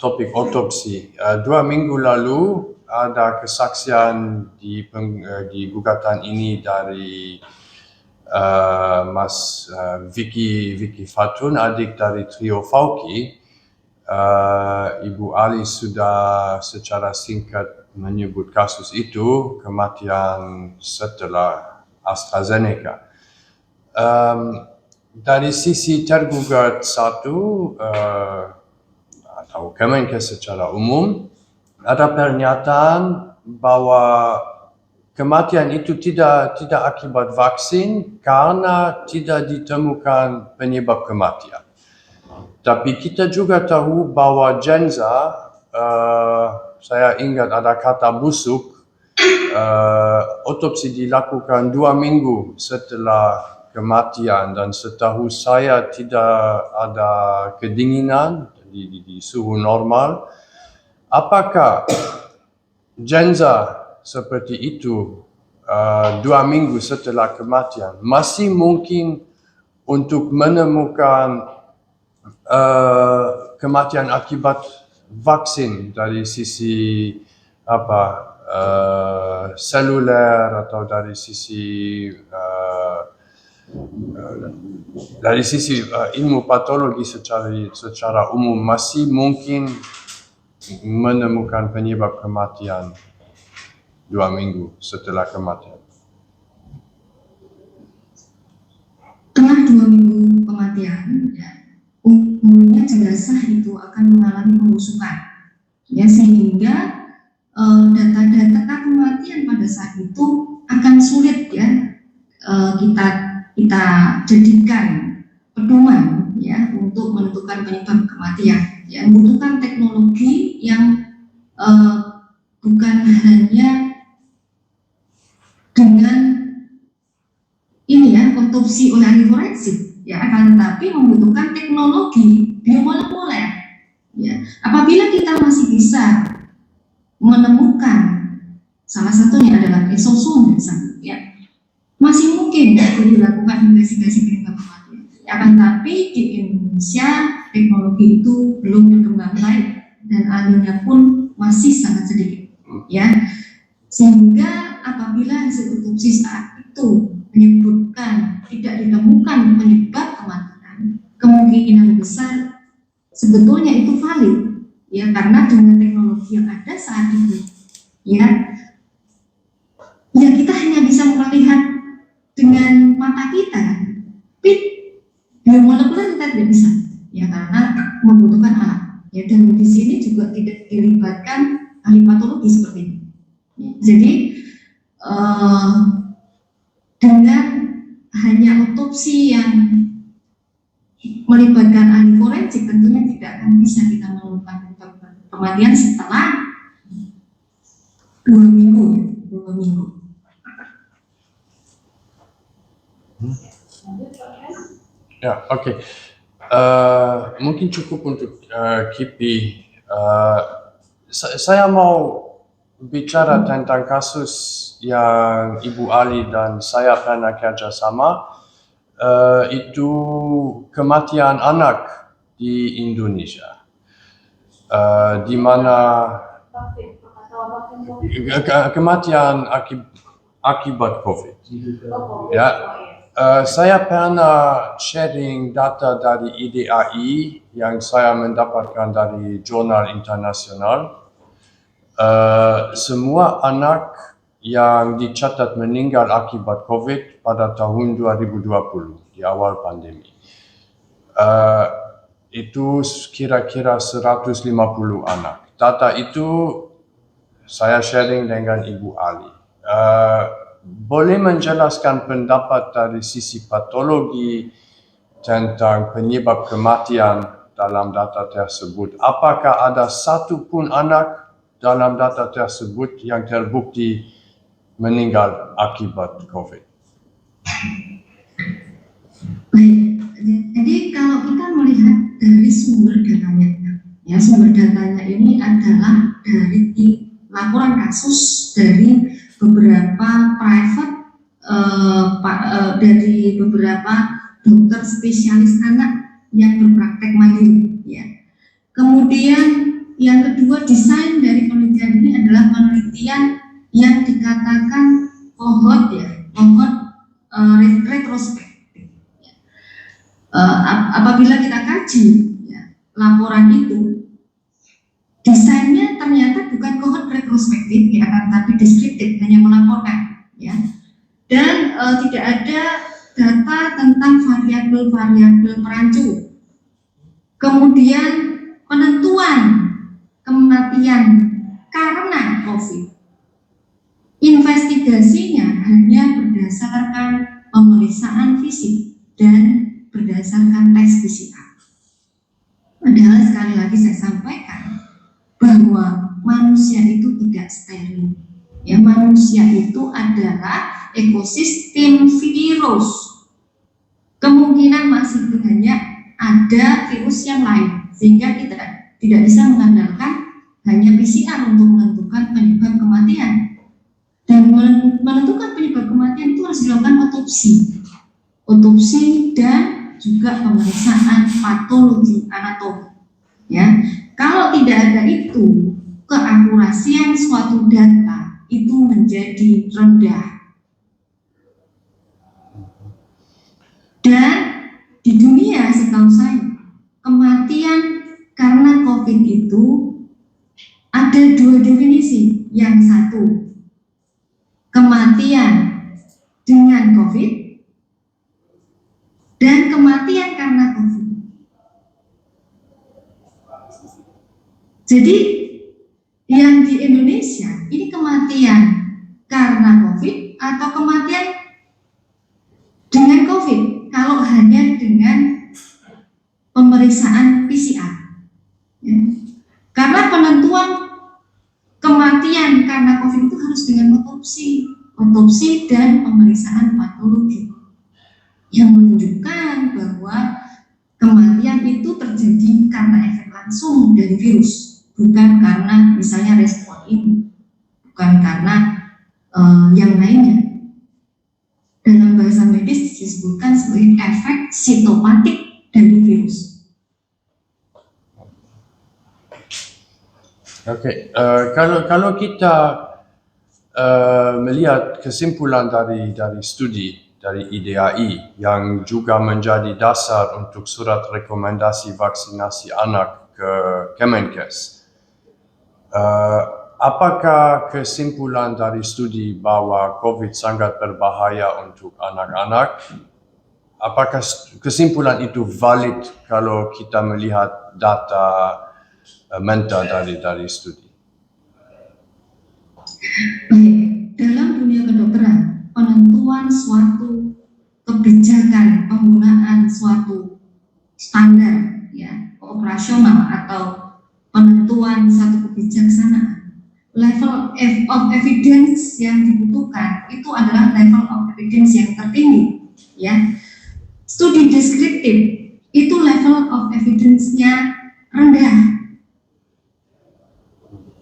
topik otopsi. 2 minggu lalu ada kesaksian di gugatan ini dari Mas Vicky Fatun, adik dari trio Fauki. Ibu Ali sudah secara singkat menyebut kasus itu, kematian setelah AstraZeneca. Dari sisi tergugat satu atau Kemenkes secara umum, ada pernyataan bahwa kematian itu tidak akibat vaksin karena tidak ditemukan penyebab kematian. Tapi kita juga tahu bahwa jenazah, saya ingat ada kata busuk, otopsi dilakukan 2 minggu setelah kematian, dan setahu saya tidak ada kedinginan di suhu normal. Apakah jenazah seperti itu 2 minggu setelah kematian masih mungkin untuk menemukan kematian akibat vaksin dari sisi seluler atau dari sisi ilmu patologi secara umum masih mungkin menemukan penyebab kematian 2 minggu setelah kematian? Setelah 2 minggu kematian, ya, umumnya jenazah itu akan mengalami pembusukan, ya, sehingga data-data kematian pada saat itu akan sulit ya kita jadikan pedoman ya untuk menentukan penyebab kematian. Ya, membutuhkan teknologi yang bukan hanya dengan ini ya otopsi oleh ahli forensik ya, akan tetapi membutuhkan teknologi biomolekuler. Ya, apabila kita masih bisa menemukan, salah satunya adalah exosom misalnya, ya, masih mungkin ya, dilakukan investigasi penyebab kematian. Akan tetapi di Indonesia teknologi itu belum berkembang baik dan ahlinya pun masih sangat sedikit, ya, sehingga apabila hasil otopsi saat itu menyebutkan tidak ditemukan penyebab kematian, kemungkinan besar sebetulnya itu valid. Ya, karena dengan teknologi yang ada saat itu, ya kita hanya bisa melihat dengan mata kita, tapi biomolekuler kita tidak bisa, ya, karena membutuhkan alat. Ya, dan di sini juga tidak dilibatkan ahli patologi seperti ini. Ya, jadi dengan hanya otopsi yang melibatkan ahli forensik tentunya tidak akan bisa kita menemukan kematian setelah 2 minggu ya, 2 minggu. Ya, oke. Mungkin cukup untuk KIPI. Saya mau bicara tentang kasus yang Ibu Ali dan saya pernah kerjasama, itu kematian anak di Indonesia. Di mana kematian akibat COVID. Ya, saya pernah sharing data dari IDAI yang saya mendapatkan dari jurnal internasional. Semua anak yang dicatat meninggal akibat COVID pada tahun 2020 di awal pandemi. Itu kira-kira 150 anak. Data itu saya sharing dengan Ibu Ali. Boleh menjelaskan pendapat dari sisi patologi tentang penyebab kematian dalam data tersebut? Apakah ada satu pun anak dalam data tersebut yang terbukti meninggal akibat COVID? Baik, jadi kalau kita melihat dari sumber datanya, ya sumber datanya ini adalah dari laporan kasus dari beberapa private, dari beberapa dokter spesialis anak yang berpraktek mandiri. Ya. Kemudian yang kedua, desain dari penelitian ini adalah penelitian yang dikatakan kohort, ya, kohort retrospektif. Apabila kita kaji ya, laporan itu, desainnya ternyata bukan kohort retrospektif, ya, tapi deskriptif, hanya melaporkan, ya, dan tidak ada data tentang variabel-variabel perancu. Kemudian penentuan kematian karena COVID, investigasinya hanya berdasarkan pemeriksaan fisik dan berdasarkan tes PCR. Padahal sekali lagi saya sampaikan bahwa manusia itu tidak steril. Ya, manusia itu adalah ekosistem virus. Kemungkinan masih banyak ada virus yang lain, sehingga kita tidak bisa mengandalkan hanya PCR untuk menentukan penyebab kematian. Dan menentukan penyebab kematian itu harus dilakukan otopsi dan juga pemeriksaan patologi anatomi. Ya, kalau tidak ada itu, keakurasian suatu data itu menjadi rendah. Dan di dunia setahu saya, kematian karena COVID itu ada dua definisi. Yang satu, kematian dengan COVID, dan kematian karena COVID. Jadi yang di Indonesia ini kematian karena COVID atau kematian dengan COVID kalau hanya dengan pemeriksaan PCR. Ya. Karena penentuan kematian karena COVID itu harus dengan otopsi dan pemeriksaan patologi yang menunjukkan bahwa kematian itu terjadi karena efek langsung dari virus, bukan karena misalnya respon ini, bukan karena yang lainnya. Dalam bahasa medis disebutkan sebagai efek sitopatik dari virus. Oke, kalau kita melihat kesimpulan dari studi dari IDAI yang juga menjadi dasar untuk surat rekomendasi vaksinasi anak ke Kemenkes, apakah kesimpulan dari studi bahwa COVID sangat berbahaya untuk anak-anak? Apakah kesimpulan itu valid kalau kita melihat data mentah dari studi? Baik, dalam dunia kedokteran, penentuan suatu kebijakan penggunaan suatu standar, ya, operasional atau penentuan satu kebijaksanaan, level of evidence yang dibutuhkan itu adalah level of evidence yang tertinggi, ya. Studi deskriptif itu level of evidence-nya rendah.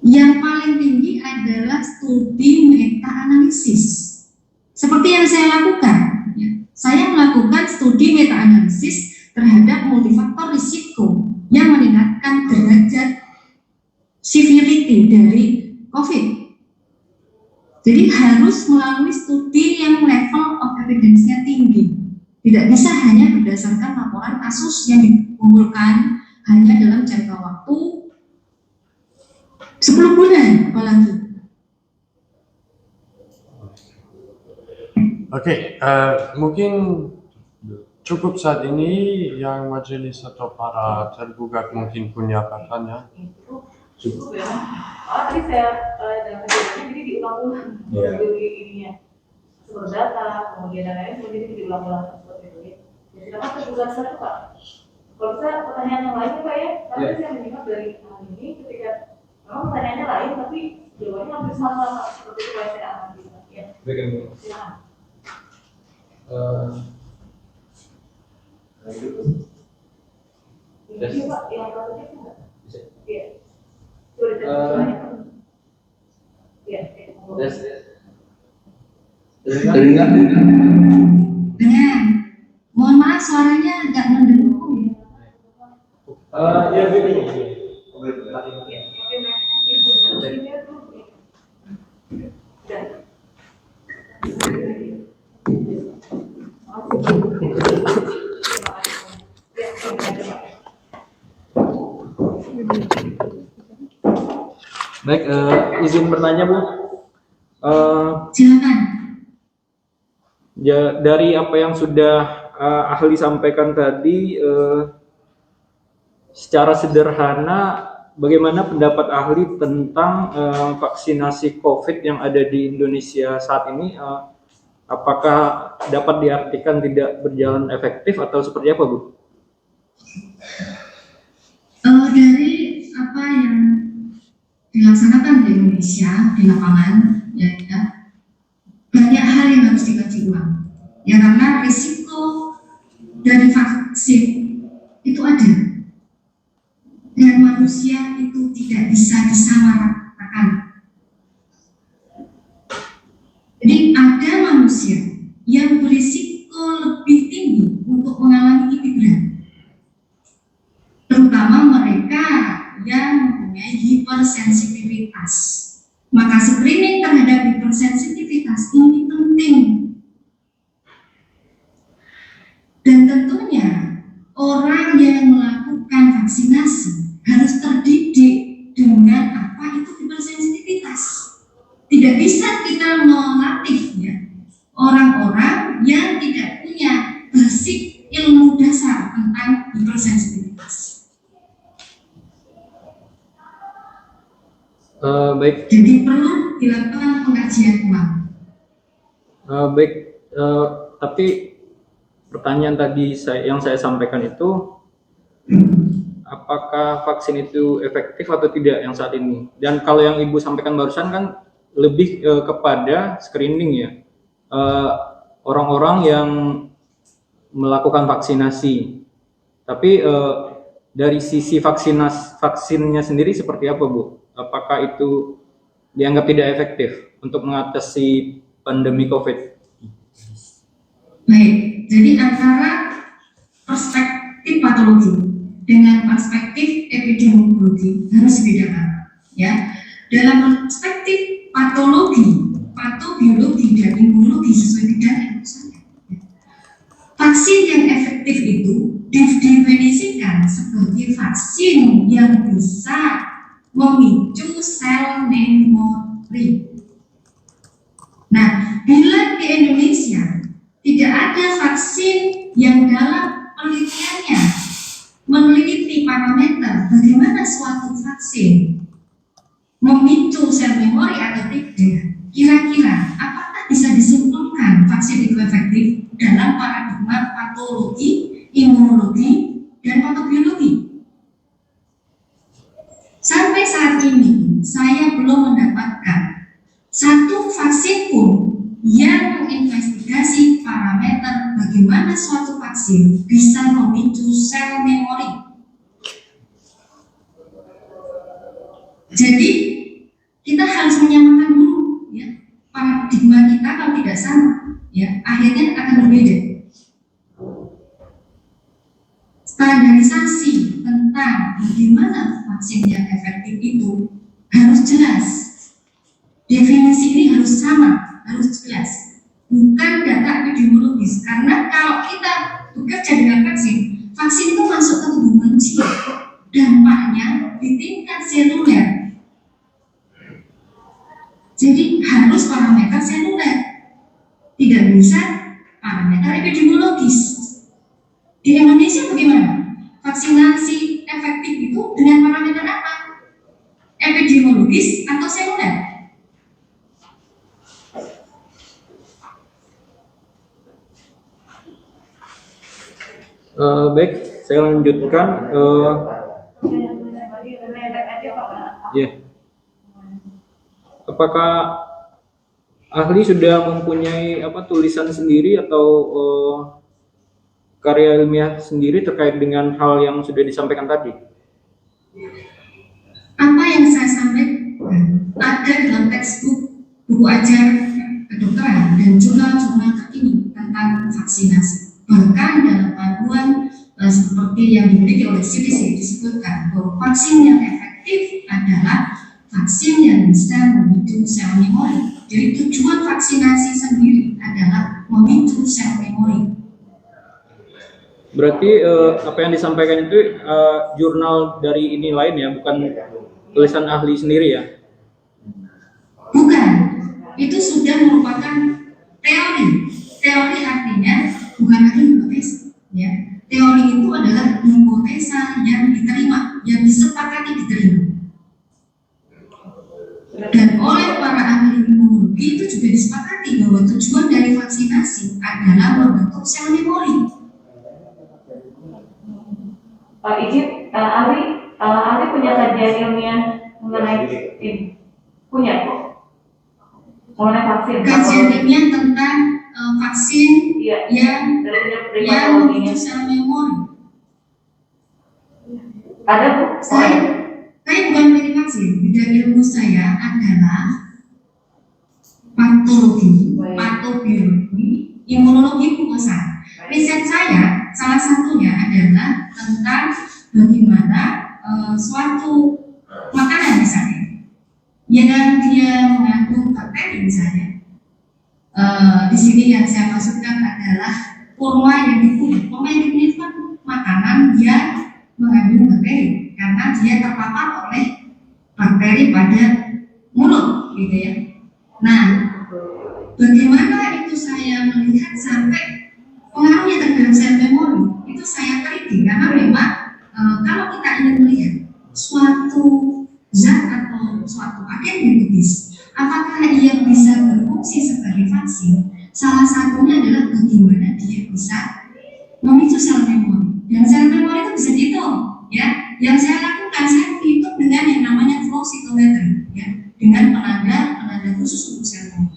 Yang paling tinggi adalah studi meta-analisis. Seperti yang saya lakukan, ya. Saya melakukan studi meta-analisis terhadap multifaktor risiko yang meningkatkan derajat severity dari COVID. Jadi harus melalui studi yang level of evidence-nya tinggi. Tidak bisa hanya berdasarkan laporan kasus yang dikumpulkan hanya dalam jangka waktu 10 bulan apalagi. Oke, mungkin cukup saat ini yang majelis atau para tergugat mungkin punya pertanyaan. Itu cukup ya. Tadi saya dalam penjelasannya jadi diulang-ulang di ininya sumber data, kemudian dan lain sebagainya jadi diulang-ulang seperti itu ya. Ya silakan tergugat satu Pak. Kalau bisa pertanyaan yang lain Pak ya, karena saya menyimak dari hal ini ketika memang pertanyaannya lain tapi jawabannya hampir sama seperti itu Pak saya amati. Ya. Baik, Ibu. Silakan. Ini Pak yang berikutnya enggak? Bisa. Iya. Sudah ditanya. Iya. Dengar. Benar. Mohon maaf suaranya agak mendengkur. Ya, Ibu. Baik, izin bertanya Bu. Silakan. Ya, dari apa yang sudah ahli sampaikan tadi, secara sederhana, bagaimana pendapat ahli tentang vaksinasi COVID yang ada di Indonesia saat ini? Apakah dapat diartikan tidak berjalan efektif atau seperti apa, Bu? Dari apa yang dilaksanakan di Indonesia di lapangan, ya, banyak hal yang harus dikaji ulang. Ya karena risiko dari vaksin itu ada dan manusia itu tidak bisa disamaratakan. Jadi ada manusia yang berisiko lebih tinggi untuk mengalami kipi berat, terutama mereka yang mempunyai hipersensitivitas. Maka screening terhadap hipersensitivitas ini penting. Dan tentunya orang yang melakukan vaksinasi harus terdidik dengan apa itu hipersensitivitas. Tidak bisa kita melatih ya orang-orang yang tidak punya basic ilmu dasar tentang hipersensitivitas. Baik. Jadi perlu dilakukan pengkajian ulang. Baik, tapi pertanyaan tadi yang saya sampaikan itu, apakah vaksin itu efektif atau tidak yang saat ini? Dan kalau yang Ibu sampaikan barusan kan lebih kepada screening ya, orang-orang yang melakukan vaksinasi. Tapi dari sisi vaksinnya sendiri seperti apa, Bu? Apakah itu dianggap tidak efektif untuk mengatasi pandemi COVID? Baik, jadi antara perspektif patologi dengan perspektif epidemiologi harus dibedakan. Ya, dalam perspektif patologi, patobiologi dan imunologi sesuai bidang ilmu saya. Vaksin yang efektif itu didefinisikan sebagai vaksin yang bisa memicu sel memori. Nah, bila di Indonesia tidak ada vaksin yang dalam penelitiannya meneliti parameter bagaimana suatu vaksin memicu sel memori atau tidak, kira-kira apakah bisa disimpulkan vaksin itu efektif dalam paradigma patologi, imunologi, dan patobiologi? Sampai saat ini saya belum mendapatkan satu vaksin pun yang menginvestigasi parameter bagaimana suatu vaksin bisa memicu sel memori. Jadi kita harus menyamakan dulu ya, paradigma kita kalau tidak sama ya akhirnya akan berbeda. Standarisasi tentang bagaimana vaksin yang efektif itu harus jelas. Definisi ini harus sama, harus jelas. Bukan data epidemiologis. Karena kalau kita bekerja dengan vaksin, vaksin itu masuk ke tubuh manusia. Dampaknya di tingkat seluler. Jadi harus parameter seluler. Tidak tidak bisa parameter epidemiologis. Di Indonesia bagaimana? Vaksinasi efektif itu dengan parameter apa? Epidemiologis atau seluler? Baik, saya lanjutkan. Ya, apakah ahli sudah mempunyai tulisan sendiri atau karya ilmiah sendiri terkait dengan hal yang sudah disampaikan tadi? Apa yang saya sampaikan ada dalam textbook, buku ajar kedokteran, dan jurnal-jurnal terkini tentang vaksinasi. Bahkan dalam panduan seperti yang dimiliki oleh CDC disebutkan bahwa vaksin yang efektif adalah vaksin yang bisa memicu sel memori. Jadi tujuan vaksinasi sendiri adalah memicu sel memori. Berarti apa yang disampaikan itu jurnal dari ini lain ya, bukan tulisan ahli sendiri ya? Bukan, itu sudah merupakan teori. Teori artinya bukan lagi hipotesa, ya. Teori itu adalah hipotesa yang diterima, yang disepakati diterima. Dan oleh para ahli imunologi itu juga disepakati bahwa tujuan dari vaksinasi adalah membentuk sel memori. Pak izin, ahli punya kajian ilmiah mengenai ini? Punya kok? Mengenai vaksin? Kajian ilmiah tentang vaksin yang memicu sel memori. Ada Bu? Saya bukan peneliti vaksin. Bidang ilmu saya adalah patologi, patobiologi, imunologi mukosa. Riset saya salah satunya adalah tentang bagaimana suatu makanan misalnya yang dia mengandung bakteri misalnya. Di sini yang saya maksudkan adalah kurma yang dikunyah. Kurma yang dikunyah itu kan makanan yang mengandung bakteri karena dia terpapar oleh bakteri pada mulut, gitu ya. Nah, bagaimana itu saya melihat sampai pengaruhnya terhadap sel memori itu saya teliti karena memang kalau kita ingin melihat suatu zat atau suatu agen medis apakah ia bisa berfungsi sebagai vaksin, salah satunya adalah bagaimana dia bisa memicu sel memori. Dan sel memori itu bisa dihitung, ya. Yang saya lakukan, saya menghitung dengan yang namanya flow cytometry, ya, dengan penanda khusus untuk sel memori.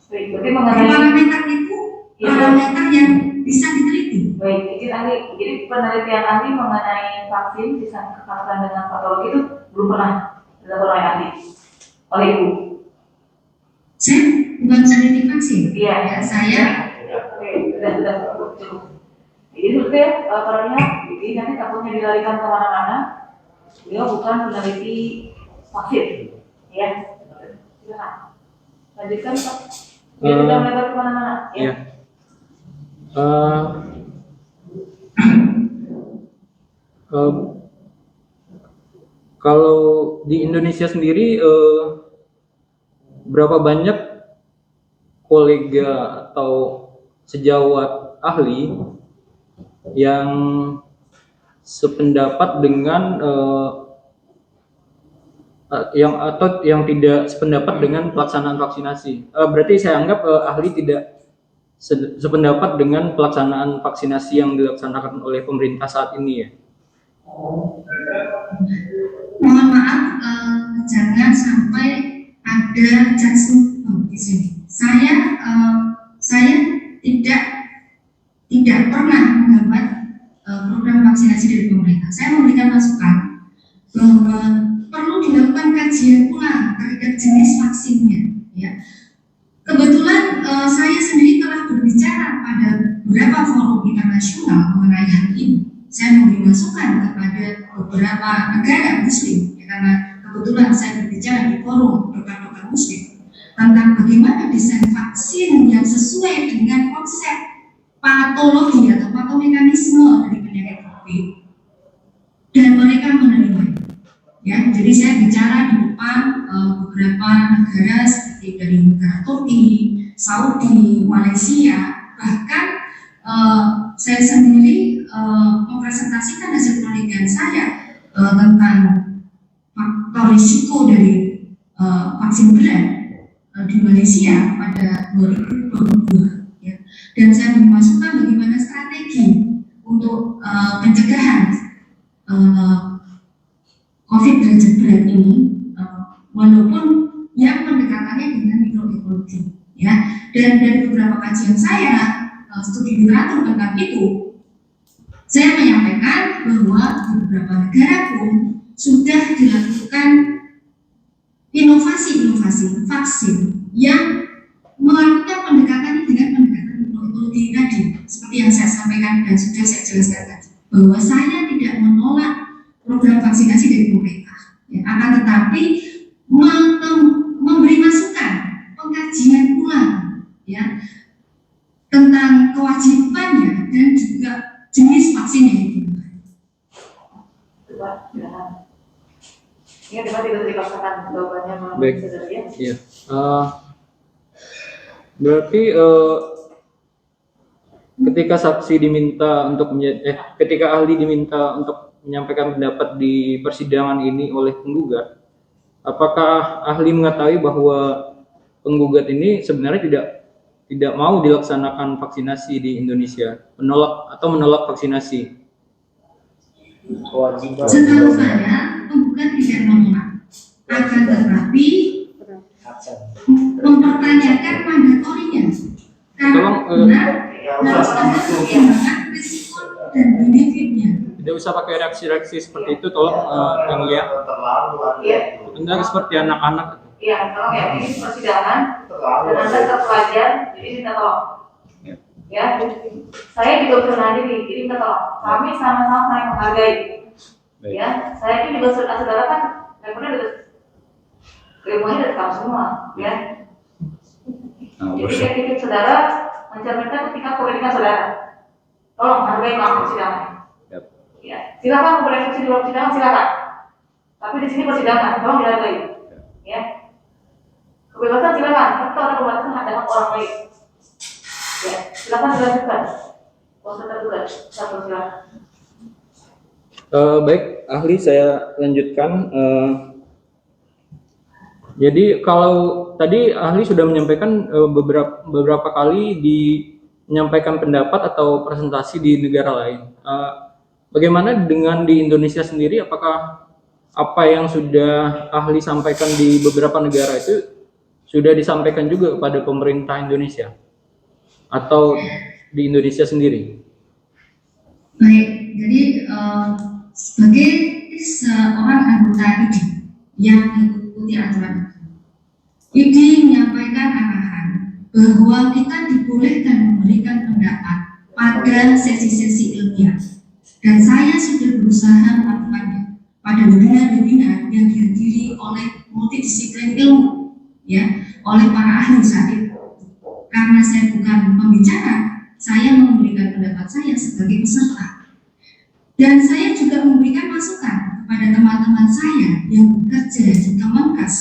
Berarti mengenai parameter itu parameter yang bisa diteliti. Baik, izin ahli. Jadi penelitian ahli mengenai vaksin disangkakan dengan patologi itu belum pernah dilakukan oleh ahli, oleh ibu. Saya bukan peneliti vaksin. Iya, ya, saya. Oke, sudah cukup. Jadi seperti perannya, jadi nanti takutnya dilarikan kemana-mana. Beliau bukan peneliti vaksin, ya. Silakan. Lanjutkan Pak. Biar tidak melebar kemana-mana. Ya. Iya. Kalau di Indonesia sendiri berapa banyak kolega atau sejawat ahli yang sependapat dengan yang tidak sependapat dengan pelaksanaan vaksinasi? Berarti saya anggap ahli tidak sependapat dengan pelaksanaan vaksinasi yang dilaksanakan oleh pemerintah saat ini ya. Mohon maaf, jangan sampai ada judgement di sini. Saya tidak pernah menghambat program vaksinasi dari pemerintah. Saya memberikan masukan bahwa perlu dilakukan kajian ulang terhadap jenis vaksinnya. Ya. Kebetulan saya sendiri telah berbicara pada beberapa forum internasional mengenai hal ini. Saya memberi masukan kepada beberapa negara Muslim, ya, karena kebetulan saya berbicara di forum dokter-dokter Muslim tentang bagaimana desain vaksin yang sesuai dengan konsep patologi atau patomekanisme dari penyakit COVID, dan mereka menerima. Ya, jadi saya bicara di depan beberapa negara seperti dari negara Turki, Saudi, Malaysia, bahkan saya sendiri mempresentasikan hasil penelitian saya tentang faktor risiko dari vaksin berat di Malaysia pada 2022, ya. Dan saya memasukkan bagaimana strategi untuk pencegahan COVID derajat berat ini, walaupun yang pendekatannya dengan mikroekologi, ya. Dan dari beberapa kajian saya, studi literatur tentang itu, saya menyampaikan bahwa di beberapa negara pun sudah dilakukan inovasi-inovasi vaksin yang melakukan pendekatan dengan pendekatan mikroekologi tadi, seperti yang saya sampaikan dan sudah saya jelaskan tadi, bahwa saya tidak menolak program vaksinasi dari pemerintah, ya, akan tetapi memberi masukan, pengkajian ulang, ya, tentang kewajibannya dan juga jenis vaksin yang digunakan. Ini dapat tidak dipaksakan jawabannya Baik. saudara ya? Iya. Berarti ketika saksi diminta untuk ketika ahli diminta untuk menyampaikan pendapat di persidangan ini oleh penggugat, apakah ahli mengetahui bahwa penggugat ini sebenarnya tidak mau dilaksanakan vaksinasi di Indonesia, menolak vaksinasi? Setahu saya, penggugat tidak menolak, akan tetapi mempertanyakan mandatorinya karena harus ada pertimbangan risiko dan benefitnya. Tidak usah pakai reaksi-reaksi seperti itu, tolong yang lihat. Iya. Anda seperti anak-anak. Iya, tolong ya, ini persidangan dan Anda terpelajar, jadi minta tolong. Ya, saya juga pernah jadi minta tolong. Kami sama-sama saling menghargai. Ya, saya ini juga saudara kan, levelnya dekat, ilmunya dari kamu semua, ya. Jadi saya titip saudara mencerminkan ketika pendidikan saudara. Tolong hargai ruang persidangan. Ya, silakan boleh diskusi di ruang persidangan, silakan. Tapi di sini persidangan, tolong dihargai. Ya, kebebasan silakan, tapi kalau ada pembatasan terhadap orang lain. Ya, silakan dilanjutkan. Proses tertulis, satu silakan. Baik, ahli saya lanjutkan. Jadi kalau tadi ahli sudah menyampaikan beberapa kali menyampaikan pendapat atau presentasi di negara lain. Bagaimana dengan di Indonesia sendiri? Apakah apa yang sudah ahli sampaikan di beberapa negara itu sudah disampaikan juga kepada pemerintah Indonesia atau di Indonesia sendiri? Baik, jadi sebagai seorang anggota IDI yang mengikuti aturan IDI menyampaikan arahan bahwa kita dibolehkan memberikan pendapat pada sesi-sesi ilmiah, dan saya sudah berusaha melakukannya pada webinar-webinar yang dihadiri oleh multidisiplin ilmu, ya, oleh para ahli saat itu. Karena saya bukan pembicara, saya memberikan pendapat saya sebagai peserta. Dan saya juga memberikan masukan kepada teman-teman saya yang bekerja di Kemenkes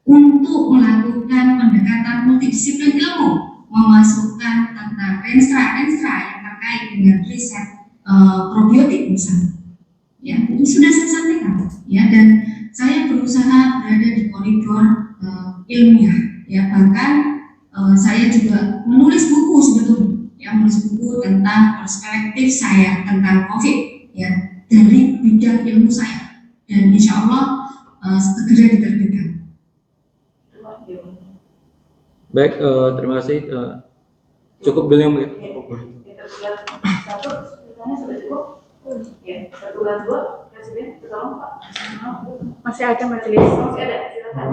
untuk melakukan pendekatan multidisiplin ilmu, memasukkan tentang renstra yang terkait dengan riset probiotik misalnya. Ya, itu sudah saya sampaikan. Ya, dan saya berusaha berada di koridor ilmiah. Ya, bahkan saya juga menulis buku sebetulnya, yang menulis buku tentang perspektif saya tentang COVID, ya, dari bidang ilmu saya, dan insya Allah segera diterbitkan. Baik, terima kasih. Cukup dulu yang mulia. Satu, ceritanya sudah cukup. Ya, satu dan dua, Presiden, tolong Pak. Masih ada majelis. Masih ada, silakan.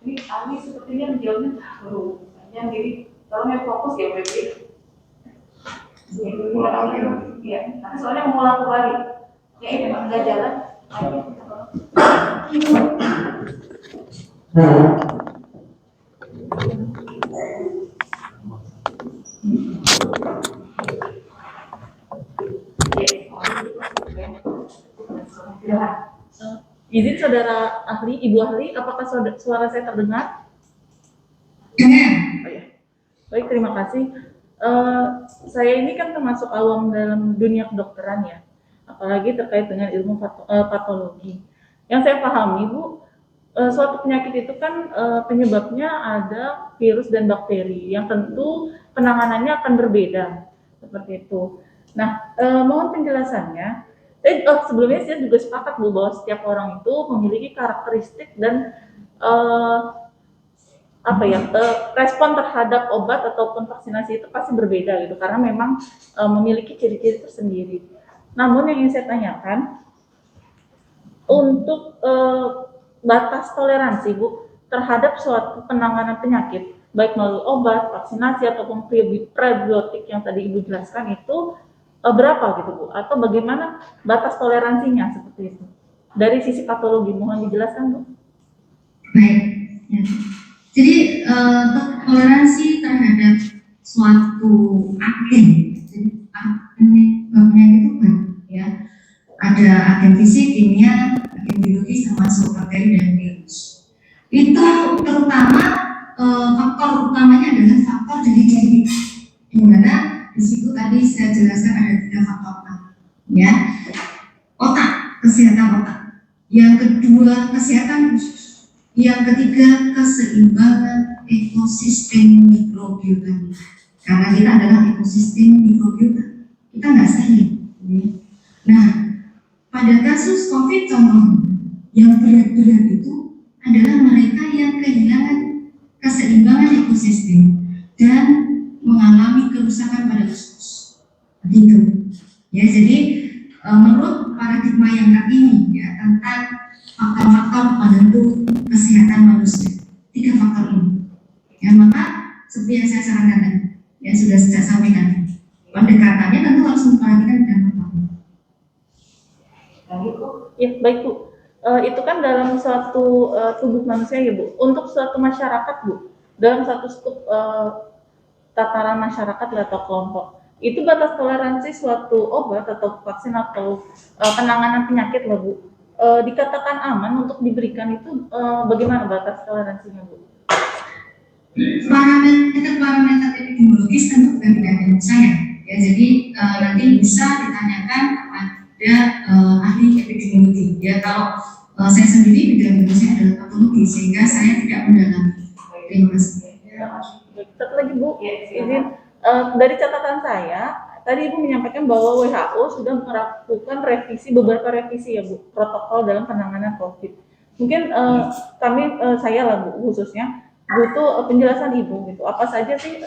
Ini kami sepertinya menjawabnya terlalu panjang, jadi tolong yang fokus ya, WP. Ya, nanti soalnya mau ngulang kembali. Ya ini Pak, nggak jalan. Izin saudara ahli, ibu ahli, apakah suara saya terdengar? Dengan Oh, ya. Baik, terima kasih. Eh, saya ini kan termasuk awam dalam dunia kedokteran ya, apalagi terkait dengan ilmu patologi. Yang saya pahami, Bu, suatu penyakit itu kan penyebabnya ada virus dan bakteri, yang tentu penanganannya akan berbeda, seperti itu. Nah, mohon penjelasannya. Sebelumnya saya juga sepakat, Bu, bahwa setiap orang itu memiliki karakteristik dan eh, respon terhadap obat ataupun vaksinasi itu pasti berbeda gitu, karena memang memiliki ciri-ciri tersendiri. Namun yang ingin saya tanyakan, untuk batas toleransi, Bu, terhadap suatu penanganan penyakit, baik melalui obat, vaksinasi ataupun prebiotik yang tadi Ibu jelaskan itu berapa gitu, Bu? Atau bagaimana batas toleransinya seperti itu? Dari sisi patologi, mohon dijelaskan, Bu. Baik, ya. Jadi toleransi terhadap suatu agen, jadi penyakit itu kan, ya, ada agen fisik, kimia, agen biologis, termasuk bakteri dan virus. Itu terutama faktor utamanya adalah faktor dari genetik, di mana di situ tadi saya jelaskan ada 3 faktor utama, ya, otak, kesehatan otak, yang kedua kesehatan usus, yang ketiga keseimbangan ekosistem mikrobiota. Karena kita adalah ekosistem mikrobiota, kita nggak steril. Nah, pada kasus COVID contohnya, yang berat-berat itu adalah mereka yang kehilangan keseimbangan ekosistem dan mengalami kerusakan pada usus. Begitu. Ya, jadi menurut paradigma yang terkini ya tentang faktor-faktor penentu kesehatan manusia, 3 faktor ini. Ya, maka seperti yang saya sarankan tadi, yang sudah saya sampaikan, pendekatannya tentu harus memperhatikan 3 faktor. Ya, baik, Bu. Itu kan dalam suatu tubuh manusia ya, Bu. Untuk suatu masyarakat, Bu, dalam satu skup tataran masyarakat atau kelompok, itu batas toleransi suatu obat atau vaksin atau penanganan penyakit lah, Bu, dikatakan aman untuk diberikan itu bagaimana batas toleransinya, Bu? Parameter epidemiologis tentu bukan di tangan saya, ya, jadi nanti bisa ditanyakan kepada ahli epidemiologi. Ya, kalau saya sendiri bidang saya adalah patologi, sehingga saya tidak mendalami. Terima kasih. Satu lagi, Bu, izin dari catatan saya, tadi Ibu menyampaikan bahwa WHO sudah melakukan beberapa revisi ya, Bu, protokol dalam penanganan COVID. Mungkin saya lah, Bu, khususnya butuh penjelasan Ibu gitu. Apa saja sih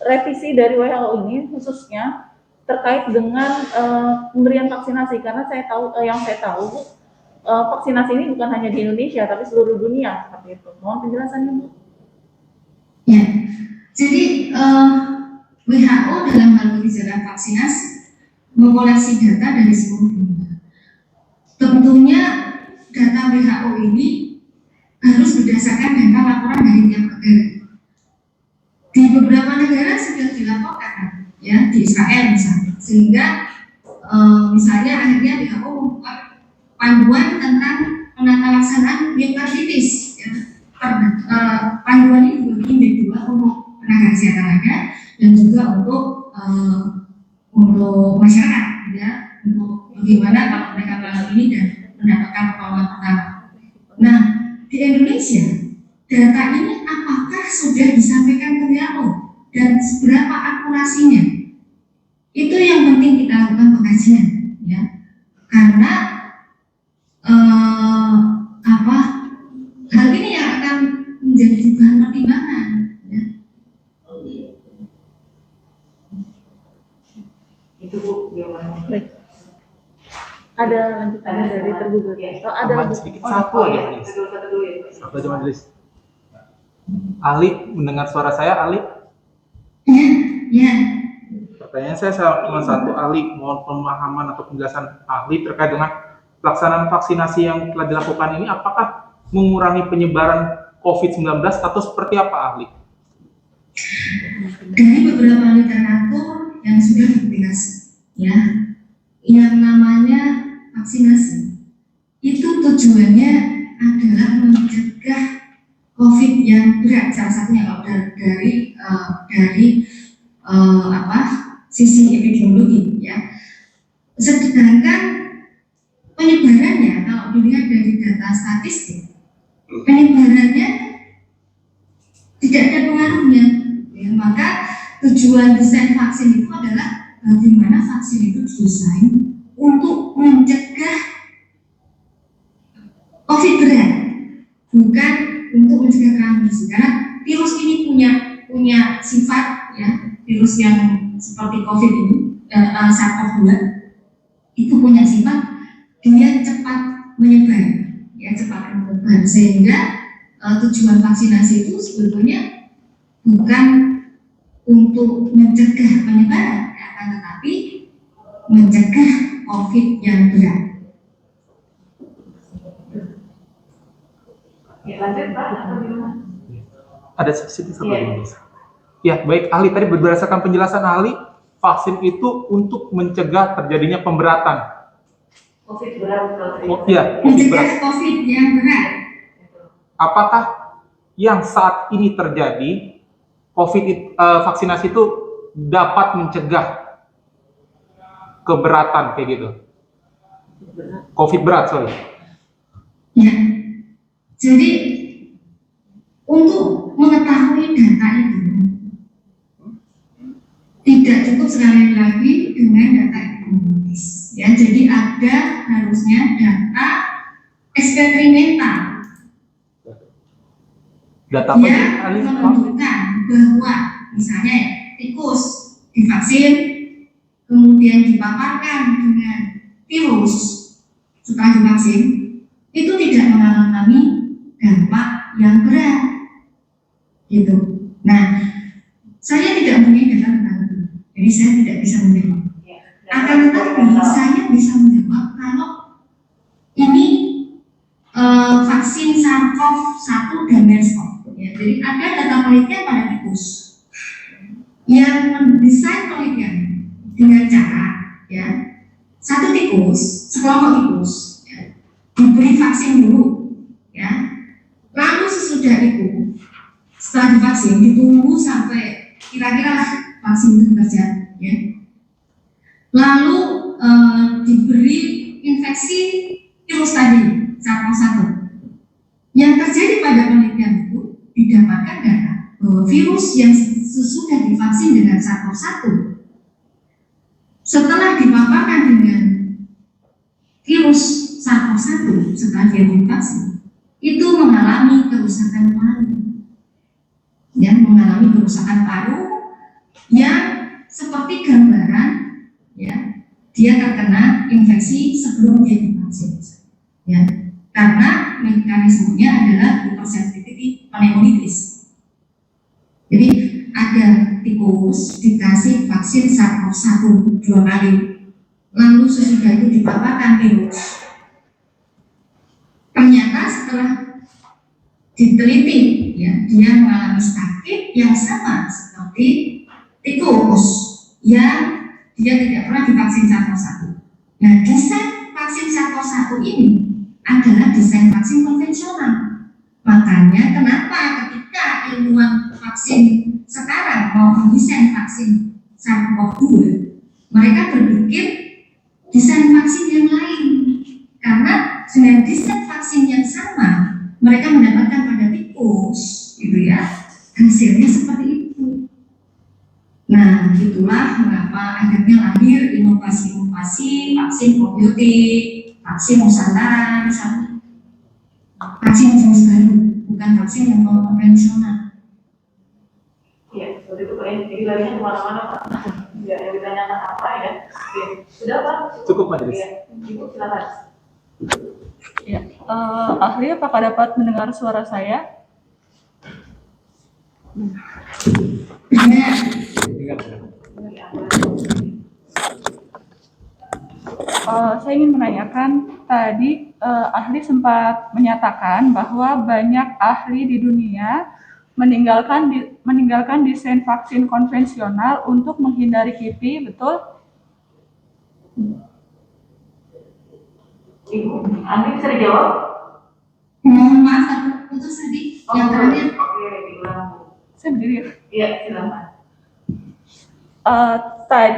revisi dari WHO ini khususnya terkait dengan pemberian vaksinasi? Karena yang saya tahu, Bu, vaksinasi ini bukan hanya di Indonesia tapi seluruh dunia seperti itu. Mohon penjelasannya, Bu. Ya, jadi WHO dalam hal kebijakan vaksinasi mengoleksi data dari seluruh dunia. Tentunya data WHO ini harus berdasarkan data laporan dari tiap negara. Di beberapa negara sudah dilaporkan, ya, di Israel misalnya, sehingga misalnya akhirnya WHO membuat panduan tentang penata laksanaan myokarditis, ya. Panduan ini dibagi 2 untuk tenaga kesehatan ada dan juga untuk masyarakat, ya, untuk bagaimana kalau mereka mengalami ini dan mendapatkan pertolongan pertama. Nah, di Indonesia data ini apakah sudah disampaikan ke WHO dan seberapa akurasinya? Itu yang penting kita lakukan pengkajian, ya, karena hal ini yang akan menjadi bahan pertimbangan, ya. Itu, Bu, gimana? Baik. Ada lanjutannya dari tergugat. Oh, ada sedikit satu aja. Satu dulu ya. Satu aja majelis. Ali, mendengar suara saya, Ali? Ya. Pertanyaan saya cuma satu, Ali, mohon pemahaman atau penjelasan ahli terkait dengan pelaksanaan vaksinasi yang telah dilakukan ini, apakah mengurangi penyebaran COVID-19 atau seperti apa, ahli? Dari beberapa literatur yang sudah dipublikasi, ya, yang namanya vaksinasi itu tujuannya adalah mencegah COVID yang berat, salah satunya kalau dari dari sisi epidemiologi ya. Sedangkan penyebarannya kalau dilihat dari data statistik, penyebarannya tidak ada pengaruhnya. Ya, maka tujuan desain vaksin itu adalah bagaimana vaksin itu didesain untuk mencegah COVID berat, bukan untuk mencegah transmisi. Karena virus ini punya sifat ya, virus yang seperti COVID ini, SARS-CoV-2 itu punya sifat dia cepat menyebar, ya cepat menyebar, sehingga tujuan vaksinasi itu sebetulnya bukan untuk mencegah penyebaran, akan tetapi mencegah COVID yang berat. Ya, lanjut Pak, atau gimana? Ada subsidi satu lagi. Ya, baik ahli, tadi berdasarkan penjelasan ahli, vaksin itu untuk mencegah terjadinya pemberatan. COVID berat. Oh, iya, COVID berat. Mencegah COVID yang berat. Apakah yang saat ini terjadi vaksinasi itu dapat mencegah keberatan kayak gitu? COVID berat, sorry. Ya, jadi untuk mengetahui data itu tidak cukup sekali lagi dengan data epidemiologis. Ya, jadi ada harusnya data eksperimental. Data apa Yang ahli? menunjukkan bahwa misalnya ya, tikus divaksin kemudian dipaparkan dengan virus setelah divaksin itu tidak mengalami dampak yang berat gitu. Nah, saya tidak mempunyai data tentang itu, jadi saya tidak bisa menjawab. Akan tetapi saya bisa menjawab kalau ini vaksin SARS-CoV-1 dan MERS-CoV. Ya, jadi ada data penelitian pada tikus yang mendesain penelitian dengan cara ya satu tikus, sekelompok tikus ya, diberi vaksin dulu ya, lalu sesudah itu setelah divaksin ditunggu sampai kira-kira vaksin itu bekerja ya, lalu diberi infeksi virus tadi SARS-CoV-1. Yang terjadi pada penelitian itu didapatkan data bahwa virus yang sesudah divaksin dengan SARS-CoV-1 setelah dipaparkan dengan virus SARS-CoV-1 setelah dia divaksin itu mengalami kerusakan paru, yang mengalami kerusakan paru yang seperti gambaran ya dia terkena infeksi sebelum dia divaksin ya, karena mekanismenya adalah hypersensitivity pneumonitis. Jadi ada tikus dikasih vaksin SARS-CoV-1 2 kali, lalu sesudah itu dipaparkan virus. Ternyata setelah diteliti, ya dia mengalami sakit yang sama seperti tikus yang dia tidak pernah divaksin SARS-CoV-1. Nah, desain vaksin SARS-CoV-1 ini adalah desain vaksin konvensional. Makanya kenapa ketika ilmuwan vaksin sekarang mau mendesain vaksin SARS-CoV-2, mereka berpikir desain vaksin yang lain. Karena dengan desain vaksin yang sama, mereka mendapatkan pada tikus, gitu ya, hasilnya seperti itu. Nah, itulah mengapa akhirnya lahir inovasi-inovasi vaksin probiotik, vaksin Nusantara misalnya, vaksin jenis baru, bukan vaksin yang konvensional. Iya, seperti itu Pak. Jadi larinya kemana-mana Pak. Ya, yang ditanyakan apa ya? Oke. Sudah Pak? Cukup majelis. Ya. Ibu silakan. Ya, ahli apakah dapat mendengar suara saya? Saya ingin menanyakan tadi ahli sempat menyatakan bahwa banyak ahli di dunia meninggalkan desain vaksin konvensional untuk menghindari KIPI, betul? Ibu, Andi bisa dijawab? Mohon maaf, aku putus tadi yang terakhir. Oke, diulang. Saya berdiri. Iya, silakan. tadi